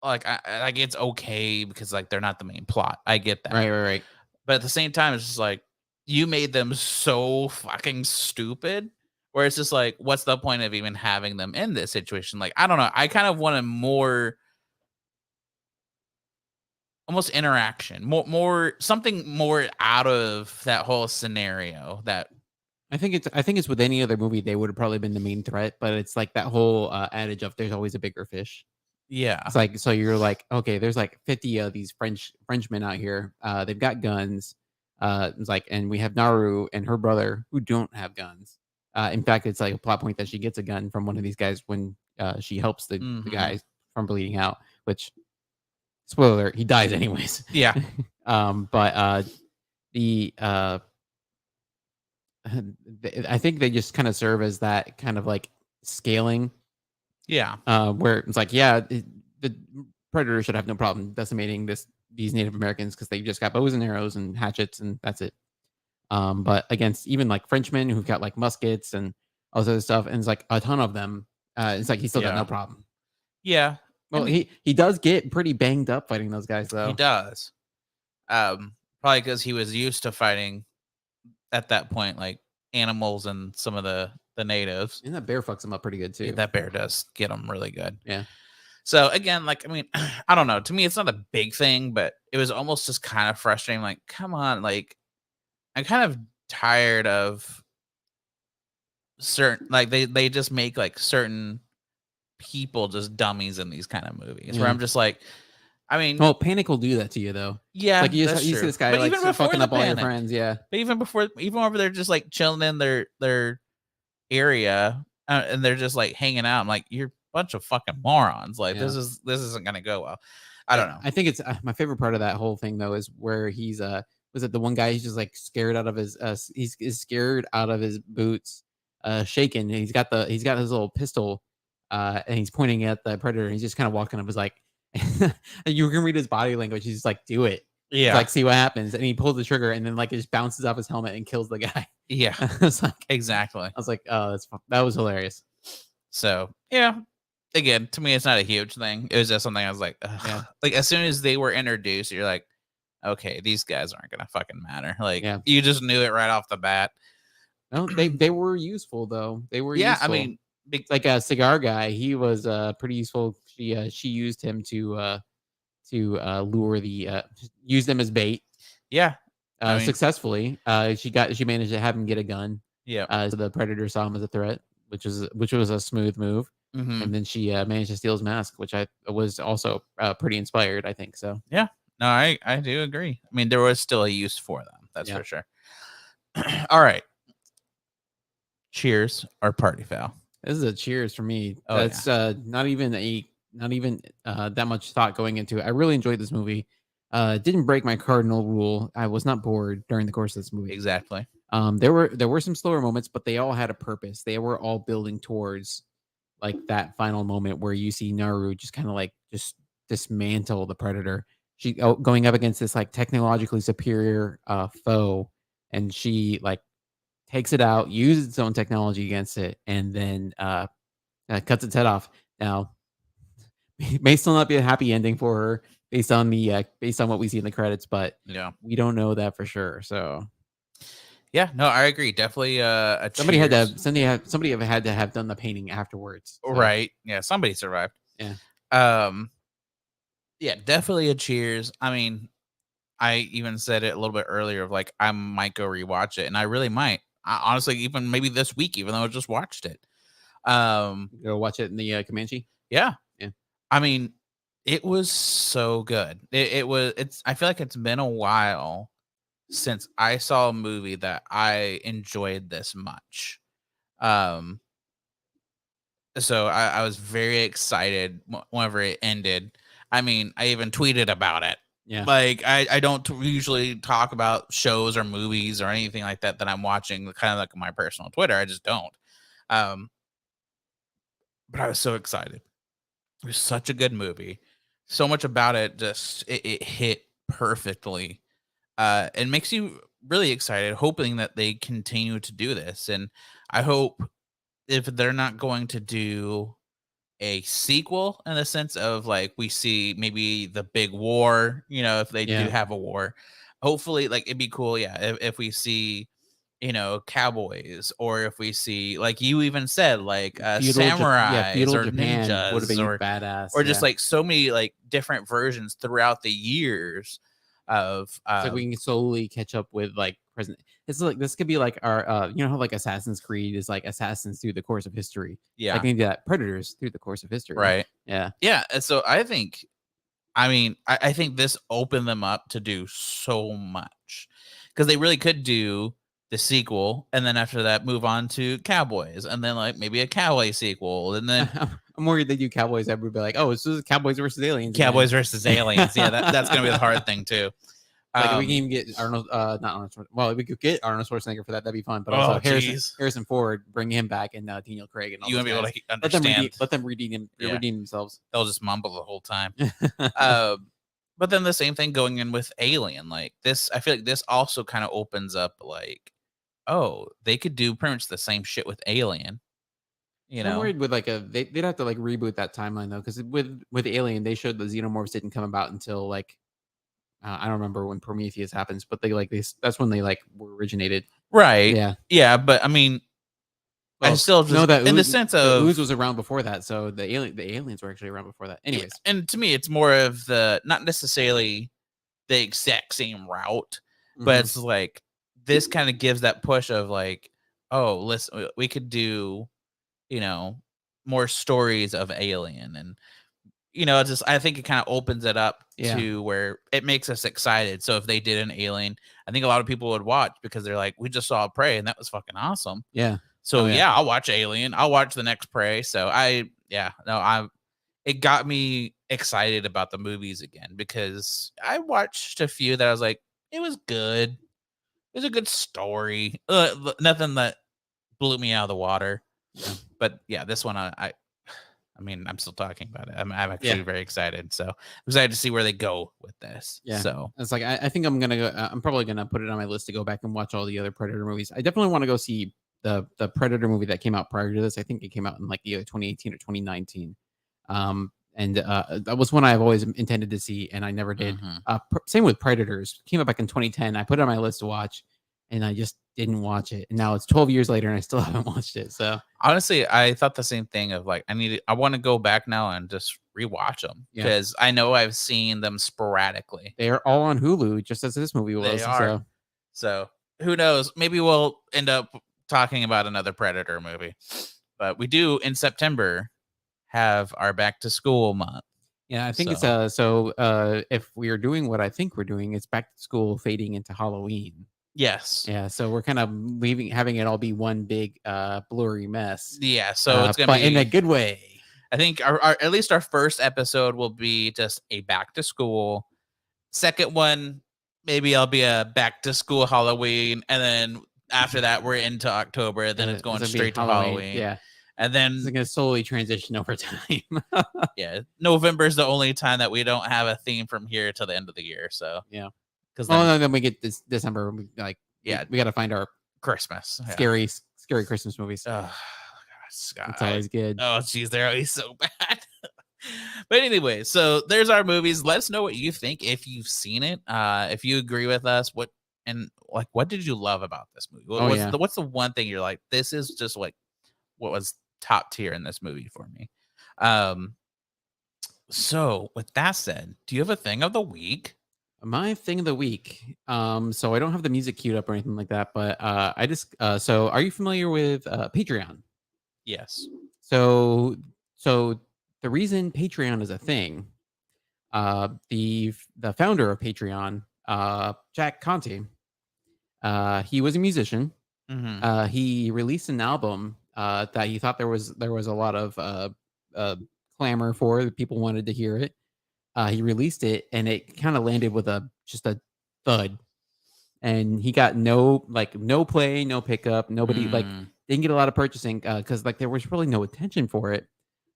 Speaker 1: like like it's okay because like they're not the main plot. I get that.
Speaker 2: Right, right, right.
Speaker 1: But at the same time, it's just like you made them so fucking stupid. Where it's just like, what's the point of even having them in this situation? Like, I don't know. I kind of want a more almost interaction, more something more out of that whole scenario. That
Speaker 2: I think it's with any other movie they would have probably been the main threat, but it's like that whole adage of there's always a bigger fish.
Speaker 1: Yeah.
Speaker 2: It's like, so you're like, okay, there's like 50 of these Frenchmen out here. They've got guns. It's like, and we have Naru and her brother who don't have guns. In fact, it's like a plot point that she gets a gun from one of these guys when she helps the
Speaker 1: Mhm.
Speaker 2: guy from bleeding out. Which, spoiler alert, he dies anyways.
Speaker 1: Yeah.
Speaker 2: But the I think they just kind of serve as that kind of like scaling,
Speaker 1: Yeah.
Speaker 2: where it's like, yeah, the predator should have no problem decimating these Native Americans because they just got bows and arrows and hatchets and that's it. But against even like Frenchmen who've got like muskets and all this other stuff, and it's like a ton of them, it's like he still got no
Speaker 1: Yeah.
Speaker 2: problem.
Speaker 1: Yeah. I
Speaker 2: Well,
Speaker 1: mean,
Speaker 2: he does get pretty banged up fighting those guys
Speaker 1: he
Speaker 2: though.
Speaker 1: does. Probably because he was used to fighting at that point, like animals and some of the natives.
Speaker 2: And that bear fucks him up pretty good
Speaker 1: Yeah,
Speaker 2: too.
Speaker 1: that bear does get him really good.
Speaker 2: Yeah.
Speaker 1: So again, like I mean, I don't know. To me, it's not a big thing, but it was almost just kind of frustrating. Like, come on, like I'm kind of tired of certain like they just make like certain people just dummies in these kind of movies where
Speaker 2: Yeah.
Speaker 1: I'm just like, I mean,
Speaker 2: Well, Panic will do that to you though. It's like
Speaker 1: yeah,
Speaker 2: you
Speaker 1: that's
Speaker 2: see
Speaker 1: true.
Speaker 2: this guy
Speaker 1: But
Speaker 2: like
Speaker 1: even before
Speaker 2: fucking
Speaker 1: the
Speaker 2: up all your
Speaker 1: panic,
Speaker 2: friends. Yeah.
Speaker 1: but even before, even over there, just like chilling in their area, and they're just like hanging out. I'm like, you're a bunch of fucking morons. Like
Speaker 2: Yeah.
Speaker 1: this isn't gonna go well. I don't know.
Speaker 2: I think it's my favorite part of that whole thing though is where he's was it the one guy he's just like scared out of his he's scared out of his boots, shaking, and he's got his little pistol, and he's pointing at the predator, and he's just kind of walking up, was like, you can read his body language, he's just like, do it. It's
Speaker 1: Yeah,
Speaker 2: like, see what happens, and he pulls the trigger, and then like it just bounces off his helmet and kills the guy.
Speaker 1: yeah,
Speaker 2: It's like,
Speaker 1: exactly.
Speaker 2: I was like, oh, that was hilarious.
Speaker 1: So yeah, again, to me, it's not a huge thing. It was just something I was like, ugh.
Speaker 2: Yeah.
Speaker 1: Like as soon as they were introduced, you're like, okay, these guys aren't gonna fucking matter. Like
Speaker 2: Yeah.
Speaker 1: you just knew it right off the bat.
Speaker 2: No, they were useful though. They were
Speaker 1: Yeah, I
Speaker 2: useful.
Speaker 1: mean,
Speaker 2: It's like a cigar guy. He was pretty useful. She used him to lure use them as bait
Speaker 1: yeah, I mean,
Speaker 2: successfully. She managed to have him get a gun.
Speaker 1: yeah.
Speaker 2: So the predator saw him as a threat, which was a smooth move.
Speaker 1: Hmm.
Speaker 2: And then she managed to steal his mask, which I was also pretty inspired. I think so.
Speaker 1: Yeah, no, I do agree. I mean, there was still a use for them. That's
Speaker 2: Yeah.
Speaker 1: for sure. All right. Cheers or party foul.
Speaker 2: This is a cheers for me.
Speaker 1: Oh,
Speaker 2: That's not even that much thought going into it. I really enjoyed this movie. It didn't break my cardinal rule. I was not bored during the course of this movie.
Speaker 1: Exactly.
Speaker 2: There were some slower moments, but they all had a purpose. They were all building towards like that final moment where you see Naru just kind of like just dismantle the predator. She going up against this like technologically superior foe, and she like takes it out, uses its own technology against it, and then cuts its head off. Now, may still not be a happy ending for her based on what we see in the credits, but
Speaker 1: Yeah.
Speaker 2: we don't know that for sure. So
Speaker 1: Yeah. No, I agree. Definitely a
Speaker 2: somebody had
Speaker 1: cheers.
Speaker 2: to somebody had to have done the painting afterwards. So,
Speaker 1: Right. Yeah. Somebody survived.
Speaker 2: Yeah.
Speaker 1: Yeah. Definitely a cheers. I mean, I even said it a little bit earlier of like I might go rewatch it, and I really might. Honestly, even maybe this week, even though I just watched it.
Speaker 2: Go watch it in the Comanche.
Speaker 1: Yeah.
Speaker 2: Yeah.
Speaker 1: I mean, it was so good. It was. It's. I feel like it's been a while since I saw a movie that I enjoyed this much. Um. So I was very excited whenever it ended. I mean, I even tweeted about it.
Speaker 2: Yeah.
Speaker 1: Like I don't usually talk about shows or movies or anything like that I'm watching, kind of like my personal Twitter. I just don't. Um, but I was so excited. It was such a good movie. So much about it just it hit perfectly. It makes you really excited, hoping that they continue to do this. And I hope if they're not going to do a sequel in the sense of like we see maybe the big war, if they do
Speaker 2: Yeah.
Speaker 1: have a war, hopefully like it'd be cool. Yeah. If we see, cowboys, or if we see, like you even said, like samurais
Speaker 2: feudal
Speaker 1: or
Speaker 2: Japan would have
Speaker 1: ninjas
Speaker 2: been
Speaker 1: or
Speaker 2: badass.
Speaker 1: just like so many like different versions throughout the years of
Speaker 2: it's like we can slowly catch up with like present. It's like this could be like our you know how like Assassin's Creed is like assassins through the course of history. Like
Speaker 1: Yeah.
Speaker 2: maybe that predators through the course of history.
Speaker 1: Right.
Speaker 2: Yeah.
Speaker 1: Yeah. And so I mean, I think this opened them up to do so much because they really could do the sequel and then after that move on to Cowboys and then like maybe a Cowboy sequel and then
Speaker 2: I'm worried they do Cowboys. Everybody be like, oh, this is Cowboys versus Aliens again.
Speaker 1: Cowboys versus Aliens. Yeah, that's gonna be the hard thing too.
Speaker 2: Like if we can even get Arnold, not Arnold. Well, if we could get Arnold Schwarzenegger for that, that'd be fun. But also
Speaker 1: oh jeez,
Speaker 2: Harrison Ford, bring him back, and Daniel Craig and all
Speaker 1: you
Speaker 2: those
Speaker 1: want to be able
Speaker 2: guys.
Speaker 1: to understand?
Speaker 2: Let them redeem
Speaker 1: Yeah.
Speaker 2: redeem themselves.
Speaker 1: They'll just mumble the whole time. But then the same thing going in with Alien. Like this, I feel like this also kind of opens up like, oh, they could do pretty much the same shit with Alien. You
Speaker 2: I'm
Speaker 1: know,
Speaker 2: worried with like they'd have to like reboot that timeline though, because with Alien they showed the xenomorphs didn't come about until like I don't remember when Prometheus happens, but they like that's when they like were originated.
Speaker 1: right?
Speaker 2: Yeah.
Speaker 1: Yeah, but I mean, I still just
Speaker 2: that
Speaker 1: in the
Speaker 2: ooze,
Speaker 1: sense
Speaker 2: the
Speaker 1: of
Speaker 2: ooze was around before that, so the aliens were actually around before that. Anyways,
Speaker 1: and to me, it's more of the not necessarily the exact same route, but it's like this kind of gives that push of like, oh, listen, we could do, you know, more stories of Alien and it's just I think it kind of opens it up to where it makes us excited. So if they did an Alien, I think a lot of people would watch because they're like, we just saw Prey and that was fucking awesome.
Speaker 2: Yeah.
Speaker 1: So yeah, I'll watch Alien. I'll watch the next Prey. So it got me excited about the movies again because I watched a few that I was like, it was good. It was a good story. Nothing that blew me out of the water.
Speaker 2: Yeah.
Speaker 1: But yeah, this one I mean, I'm still talking about it. I'm actually very excited. So I'm excited to see where they go with this.
Speaker 2: Yeah.
Speaker 1: So
Speaker 2: it's like I think I'm gonna go. I'm probably gonna put it on my list to go back and watch all the other Predator movies. I definitely want to go see the Predator movie that came out prior to this. I think it came out in like either 2018 or 2019. And that was one I've always intended to see, and I never did. Same with Predators. Came out back in 2010. I put it on my list to watch, and I just didn't watch it. And now it's 12 years later, and I still haven't watched it. So
Speaker 1: honestly, I thought the same thing of like I want to go back now and just rewatch them because I know I've seen them sporadically.
Speaker 2: They are all on Hulu, just as this movie was.
Speaker 1: They are. So who knows? Maybe we'll end up talking about another Predator movie. But we do in September have our back to school month.
Speaker 2: Yeah, I think it's if we are doing what I think we're doing, it's back to school fading into Halloween.
Speaker 1: Yes.
Speaker 2: Yeah, so we're kind of having it all be one big blurry mess.
Speaker 1: Yeah, so it's gonna be
Speaker 2: in a good way.
Speaker 1: I think our at least our first episode will be just a back to school. Second one, maybe I'll be a back to school Halloween, and then after that we're into October. Then it's going straight to Halloween.
Speaker 2: Yeah.
Speaker 1: And then
Speaker 2: it's going to slowly transition over time.
Speaker 1: Yeah. November is the only time that we don't have a theme from here till the end of the year. So,
Speaker 2: yeah. Because then we get this December, we got to find our
Speaker 1: Christmas.
Speaker 2: Scary Christmas movies.
Speaker 1: Oh, God.
Speaker 2: It's always good.
Speaker 1: Oh, geez. They're always so bad. But anyway, so there's our movies. Let us know what you think if you've seen it. If you agree with us, what did you love about this movie? What's the one thing you're like, this is just like what was top tier in this movie for me? So with that said, do you have a thing of the week?
Speaker 2: My thing of the week. So I don't have the music queued up or anything like that, but I just so are you familiar with Patreon?
Speaker 1: Yes.
Speaker 2: So the reason Patreon is a thing, the founder of Patreon, Jack Conte, he was a musician. He released an album that he thought there was a lot of clamor for. People wanted to hear it. He released it, and it kind of landed with just a thud. And he got no play, no pickup. Nobody didn't get a lot of purchasing because there was really no attention for it.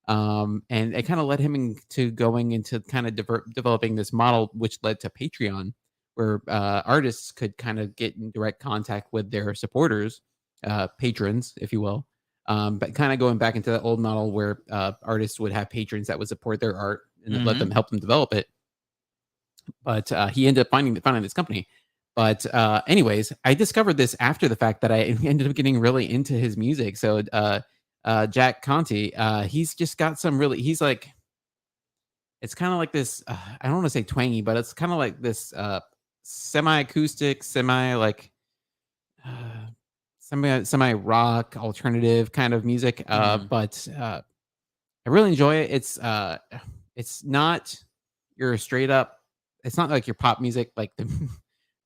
Speaker 2: And it kind of led him into going into kind of developing this model, which led to Patreon, where artists could kind of get in direct contact with their supporters, patrons, if you will. But kind of going back into that old model where artists would have patrons that would support their art and let them help them develop it. But he ended up finding this company. But anyways, I discovered this after the fact that I ended up getting really into his music. So Jack Conte, he's just got some really, he's like, it's kind of like this, I don't want to say twangy, but it's kind of like this semi-acoustic, semi rock alternative kind of music. But I really enjoy it. It's not your straight up. It's not like your pop music. Like the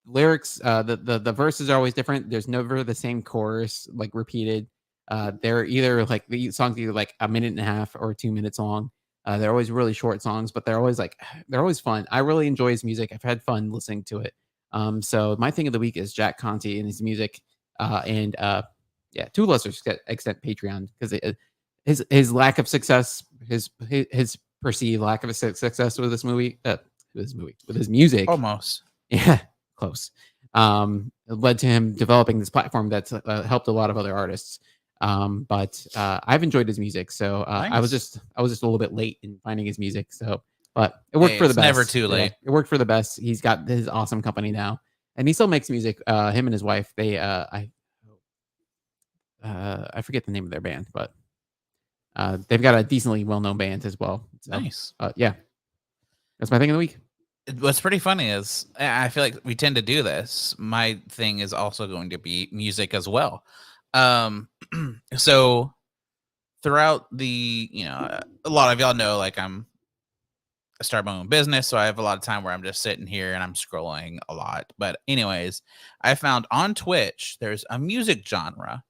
Speaker 2: lyrics, the verses are always different. There's never the same chorus like repeated. They're either like the songs either like a minute and a half or 2 minutes long. They're always really short songs, but they're always like they're always fun. I really enjoy his music. I've had fun listening to it. So my thing of the week is Jack Conte and his music, and yeah, to a lesser extent Patreon because his lack of success, his perceived lack of success with with his music,
Speaker 1: Almost.
Speaker 2: yeah, close. Led to him developing this platform that's helped a lot of other artists. But I've enjoyed his music, so I was
Speaker 1: Nice.
Speaker 2: just a little bit late in finding his music. So, but it worked
Speaker 1: Hey,
Speaker 2: for the
Speaker 1: it's never
Speaker 2: best.
Speaker 1: too
Speaker 2: Yeah,
Speaker 1: late.
Speaker 2: it worked for the best. He's got his awesome company now, and he still makes music. Him and his wife, I forget the name of their band, but they've got a decently well known band as well. So,
Speaker 1: Nice.
Speaker 2: yeah, that's my thing of the week.
Speaker 1: What's pretty funny is I feel like we tend to do this. My thing is also going to be music as well. So throughout the, a lot of y'all know, like I start my own business, so I have a lot of time where I'm just sitting here and I'm scrolling a lot. But anyways, I found on Twitch there's a music genre,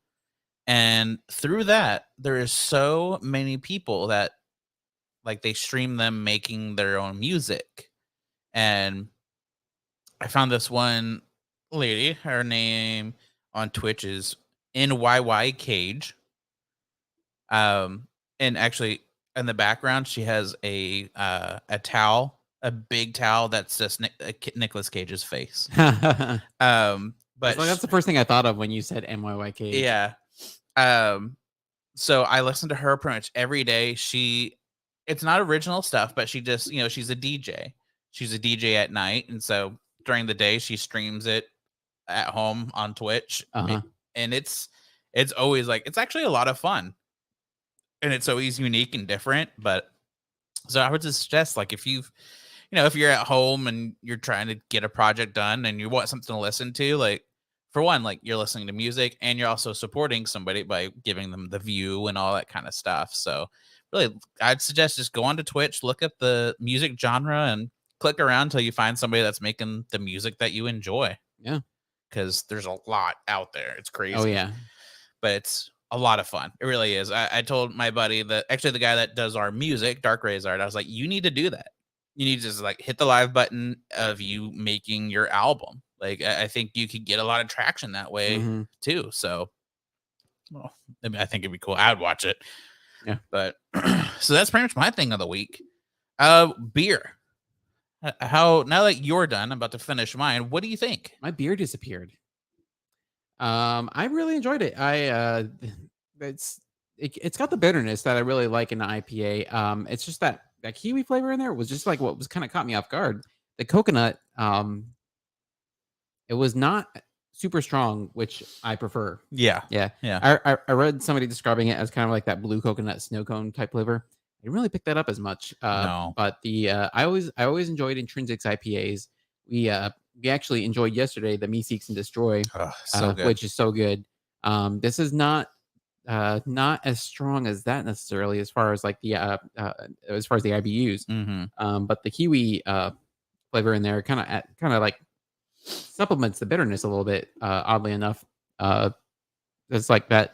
Speaker 1: and through that there is so many people that like they stream them making their own music. And I found this one lady, her name on Twitch is NYY Cage. And actually in the background she has a towel, a big towel that's just Nicolas Cage's face.
Speaker 2: That's
Speaker 1: But
Speaker 2: that's the first thing I thought of when you said MYY Cage.
Speaker 1: yeah. So I listen to her pretty much every day. It's not original stuff, but she just, she's a DJ. She's a DJ at night, and so during the day she streams it at home on Twitch. And it's always like it's actually a lot of fun. And it's always unique and different, but so I would just suggest like if if you're at home and you're trying to get a project done and you want something to listen to, like for one, like you're listening to music and you're also supporting somebody by giving them the view and all that kind of stuff. So really, I'd suggest just go onto Twitch, look at the music genre and click around until you find somebody that's making the music that you enjoy.
Speaker 2: Yeah.
Speaker 1: Because there's a lot out there. It's crazy.
Speaker 2: Oh yeah.
Speaker 1: But it's a lot of fun. It really is. I told my buddy that actually the guy that does our music, Dark Rays Art, I was like, you need to do that. You need to just like hit the live button of you making your album. Like I think you could get a lot of traction that way too. So well, I think it'd be cool. I'd watch it.
Speaker 2: Yeah.
Speaker 1: But so that's pretty much my thing of the week. Beer. How now that you're done, I'm about to finish mine. What do you think?
Speaker 2: My beer disappeared. I really enjoyed it. It's got the bitterness that I really like in the IPA. It's just that kiwi flavor in there was just like what was kind of caught me off guard. The coconut, it was not super strong, which I prefer.
Speaker 1: Yeah.
Speaker 2: Yeah. I read somebody describing it as kind of like that blue coconut snow cone type flavor. I didn't really pick that up as much.
Speaker 1: No.
Speaker 2: But I always enjoyed Intrinsic's IPAs. We actually enjoyed yesterday the Me Seeks and Destroy,
Speaker 1: so good.
Speaker 2: which is so good. This is not as strong as that necessarily as far as like the IBUs. But the kiwi flavor in there kind of like supplements the bitterness a little bit. Oddly enough, it's like that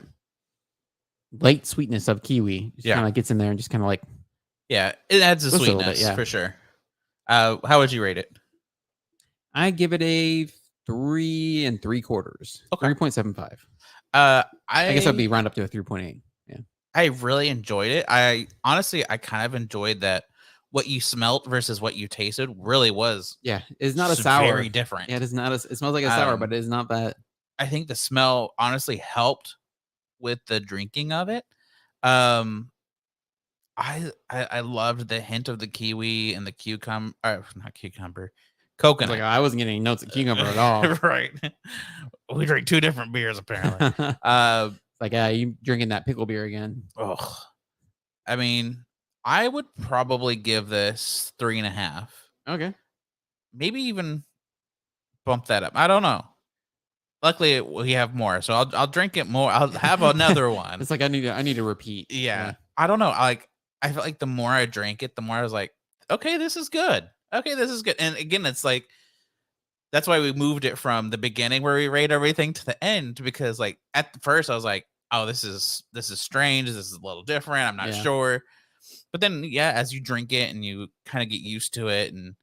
Speaker 2: light sweetness of kiwi just kind of gets in there and just kind of like
Speaker 1: it adds a sweetness for sure. How would you rate it?
Speaker 2: I give it a 3 3/4.
Speaker 1: Okay.
Speaker 2: 3.75.
Speaker 1: I
Speaker 2: guess I'd be round up to a 3.8. Yeah.
Speaker 1: I really enjoyed it. I honestly kind of enjoyed that what you smelt versus what you tasted really was
Speaker 2: it's not a sour.
Speaker 1: Very different.
Speaker 2: Yeah, it is not it smells like a sour, but it is not that.
Speaker 1: I think the smell honestly helped with the drinking of it. I loved the hint of the kiwi and the coconut.
Speaker 2: Like I wasn't getting any notes of cucumber at all.
Speaker 1: Right. We drink two different beers apparently.
Speaker 2: Like you drinking that pickle beer again.
Speaker 1: Oh, I mean, I would probably give this 3.5.
Speaker 2: Okay.
Speaker 1: Maybe even bump that up. I don't know. luckily we have more, so I'll drink it more. I'll have another one.
Speaker 2: It's like I need to repeat.
Speaker 1: Yeah. I don't know. I felt like the more I drank it, the more I was like, okay, this is good. Okay, this is good. And again, it's like that's why we moved it from the beginning where we rate everything to the end, because like at the first I was like, oh, this is strange. This is a little different. I'm not sure. But then yeah, as you drink it and you kind of get used to it, and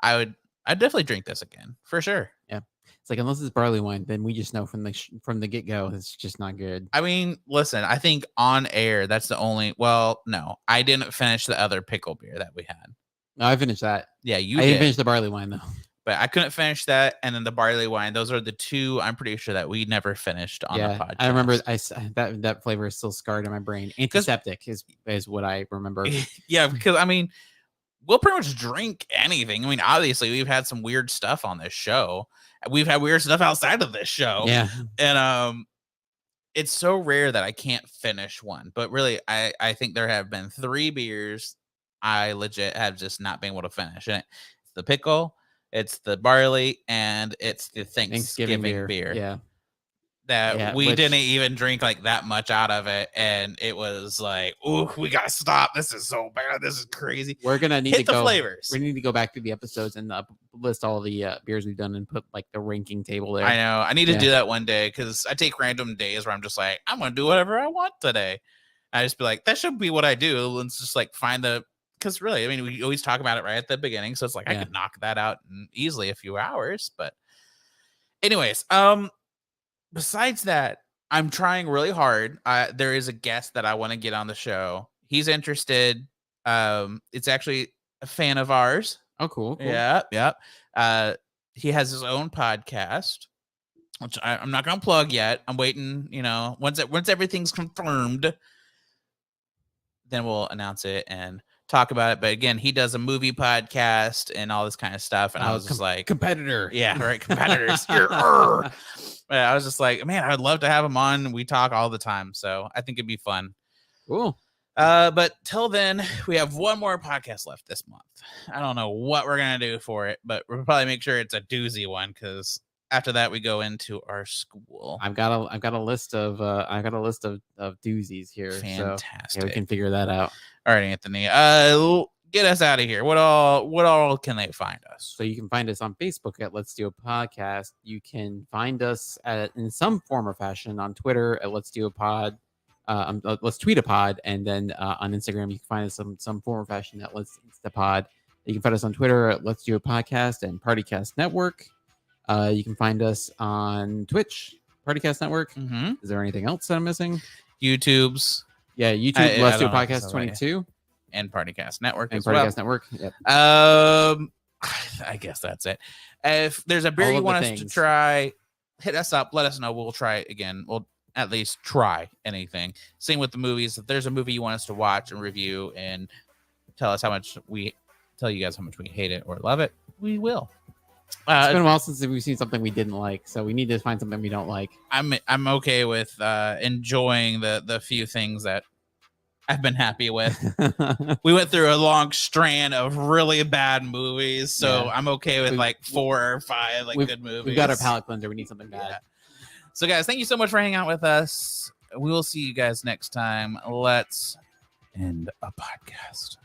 Speaker 1: I'd definitely drink this again for sure.
Speaker 2: Yeah. It's like unless it's barley wine, then we just know from the get go it's just not good.
Speaker 1: I mean, listen, I think on air that's the only. Well, no, I didn't finish the other pickle beer that we had.
Speaker 2: No, I finished that.
Speaker 1: Yeah,
Speaker 2: I didn't finish the barley wine though.
Speaker 1: But I couldn't finish that, and then the barley wine. Those are the two I'm pretty sure that we never finished on the podcast.
Speaker 2: I remember that flavor is still scarred in my brain. Antiseptic is what I remember.
Speaker 1: Yeah, because I mean, we'll pretty much drink anything. I mean, obviously, we've had some weird stuff on this show. We've had weird stuff outside of this show.
Speaker 2: Yeah,
Speaker 1: and it's so rare that I can't finish one. But really, I think there have been 3 beers I legit have just not been able to finish. And it's the pickle, it's the barley, and it's the Thanksgiving beer.
Speaker 2: Yeah.
Speaker 1: That we didn't even drink like that much out of it, and it was like, "Ooh, we gotta stop! This is so bad. This is crazy."
Speaker 2: We're gonna need to
Speaker 1: go
Speaker 2: flavors. We need to go back through the episodes and list all the beers we've done and put like the ranking table there.
Speaker 1: I know. I need to do that one day because I take random days where I'm just like, I'm gonna do whatever I want today. I just be like, that should be what I do. Let's just like find the. Because really, I mean, we always talk about it right at the beginning, so it's like I could knock that out in easily a few hours. But, anyways, besides that, I'm trying really hard. There is a guest that I want to get on the show. He's interested. It's actually a fan of ours.
Speaker 2: Oh, cool.
Speaker 1: Yeah. He has his own podcast, which I'm not going to plug yet. I'm waiting. Once everything's confirmed, then we'll announce it and talk about it. But again, he does a movie podcast and all this kind of stuff. And I was just like,
Speaker 2: competitor.
Speaker 1: Yeah, right. Competitors. I was just like, man, I'd love to have him on. We talk all the time. So I think it'd be fun.
Speaker 2: Cool.
Speaker 1: But till then, we have one more podcast left this month. I don't know what we're going to do for it, but we'll probably make sure it's a doozy one, because after that we go into our school.
Speaker 2: I've got a list of doozies here.
Speaker 1: Fantastic.
Speaker 2: So, we can figure that out.
Speaker 1: All right, Anthony. Get us out of here. What all can they find us?
Speaker 2: So you can find us on Facebook at Let's Do a Podcast. You can find us in some form or fashion on Twitter at Let's Do a Pod. Let's Tweet a Pod, and then on Instagram you can find us some form or fashion at Let's Insta Pod. You can find us on Twitter at Let's Do a Podcast and Partycast Network. You can find us on Twitch, Partycast Network.
Speaker 1: Mm-hmm.
Speaker 2: Is there anything else that I'm missing?
Speaker 1: YouTube's.
Speaker 2: Yeah, YouTube. Let's Do a Podcast 22
Speaker 1: and Partycast Network
Speaker 2: and
Speaker 1: as
Speaker 2: Partycast
Speaker 1: well.
Speaker 2: Network. Yep.
Speaker 1: I guess that's it. If there's a beer you want us to try, hit us up. Let us know. We'll try it again. We'll at least try anything. Same with the movies. If there's a movie you want us to watch and review and tell you guys how much we hate it or love it, we will.
Speaker 2: It's been a while since we've seen something we didn't like, so we need to find something we don't like.
Speaker 1: I'm okay with enjoying the few things that I've been happy with. We went through a long strand of really bad movies, so I'm okay with like 4 or 5 good movies.
Speaker 2: We've got our palate cleanser. We need something bad.
Speaker 1: Yeah. So, guys, thank you so much for hanging out with us. We will see you guys next time. Let's end a podcast.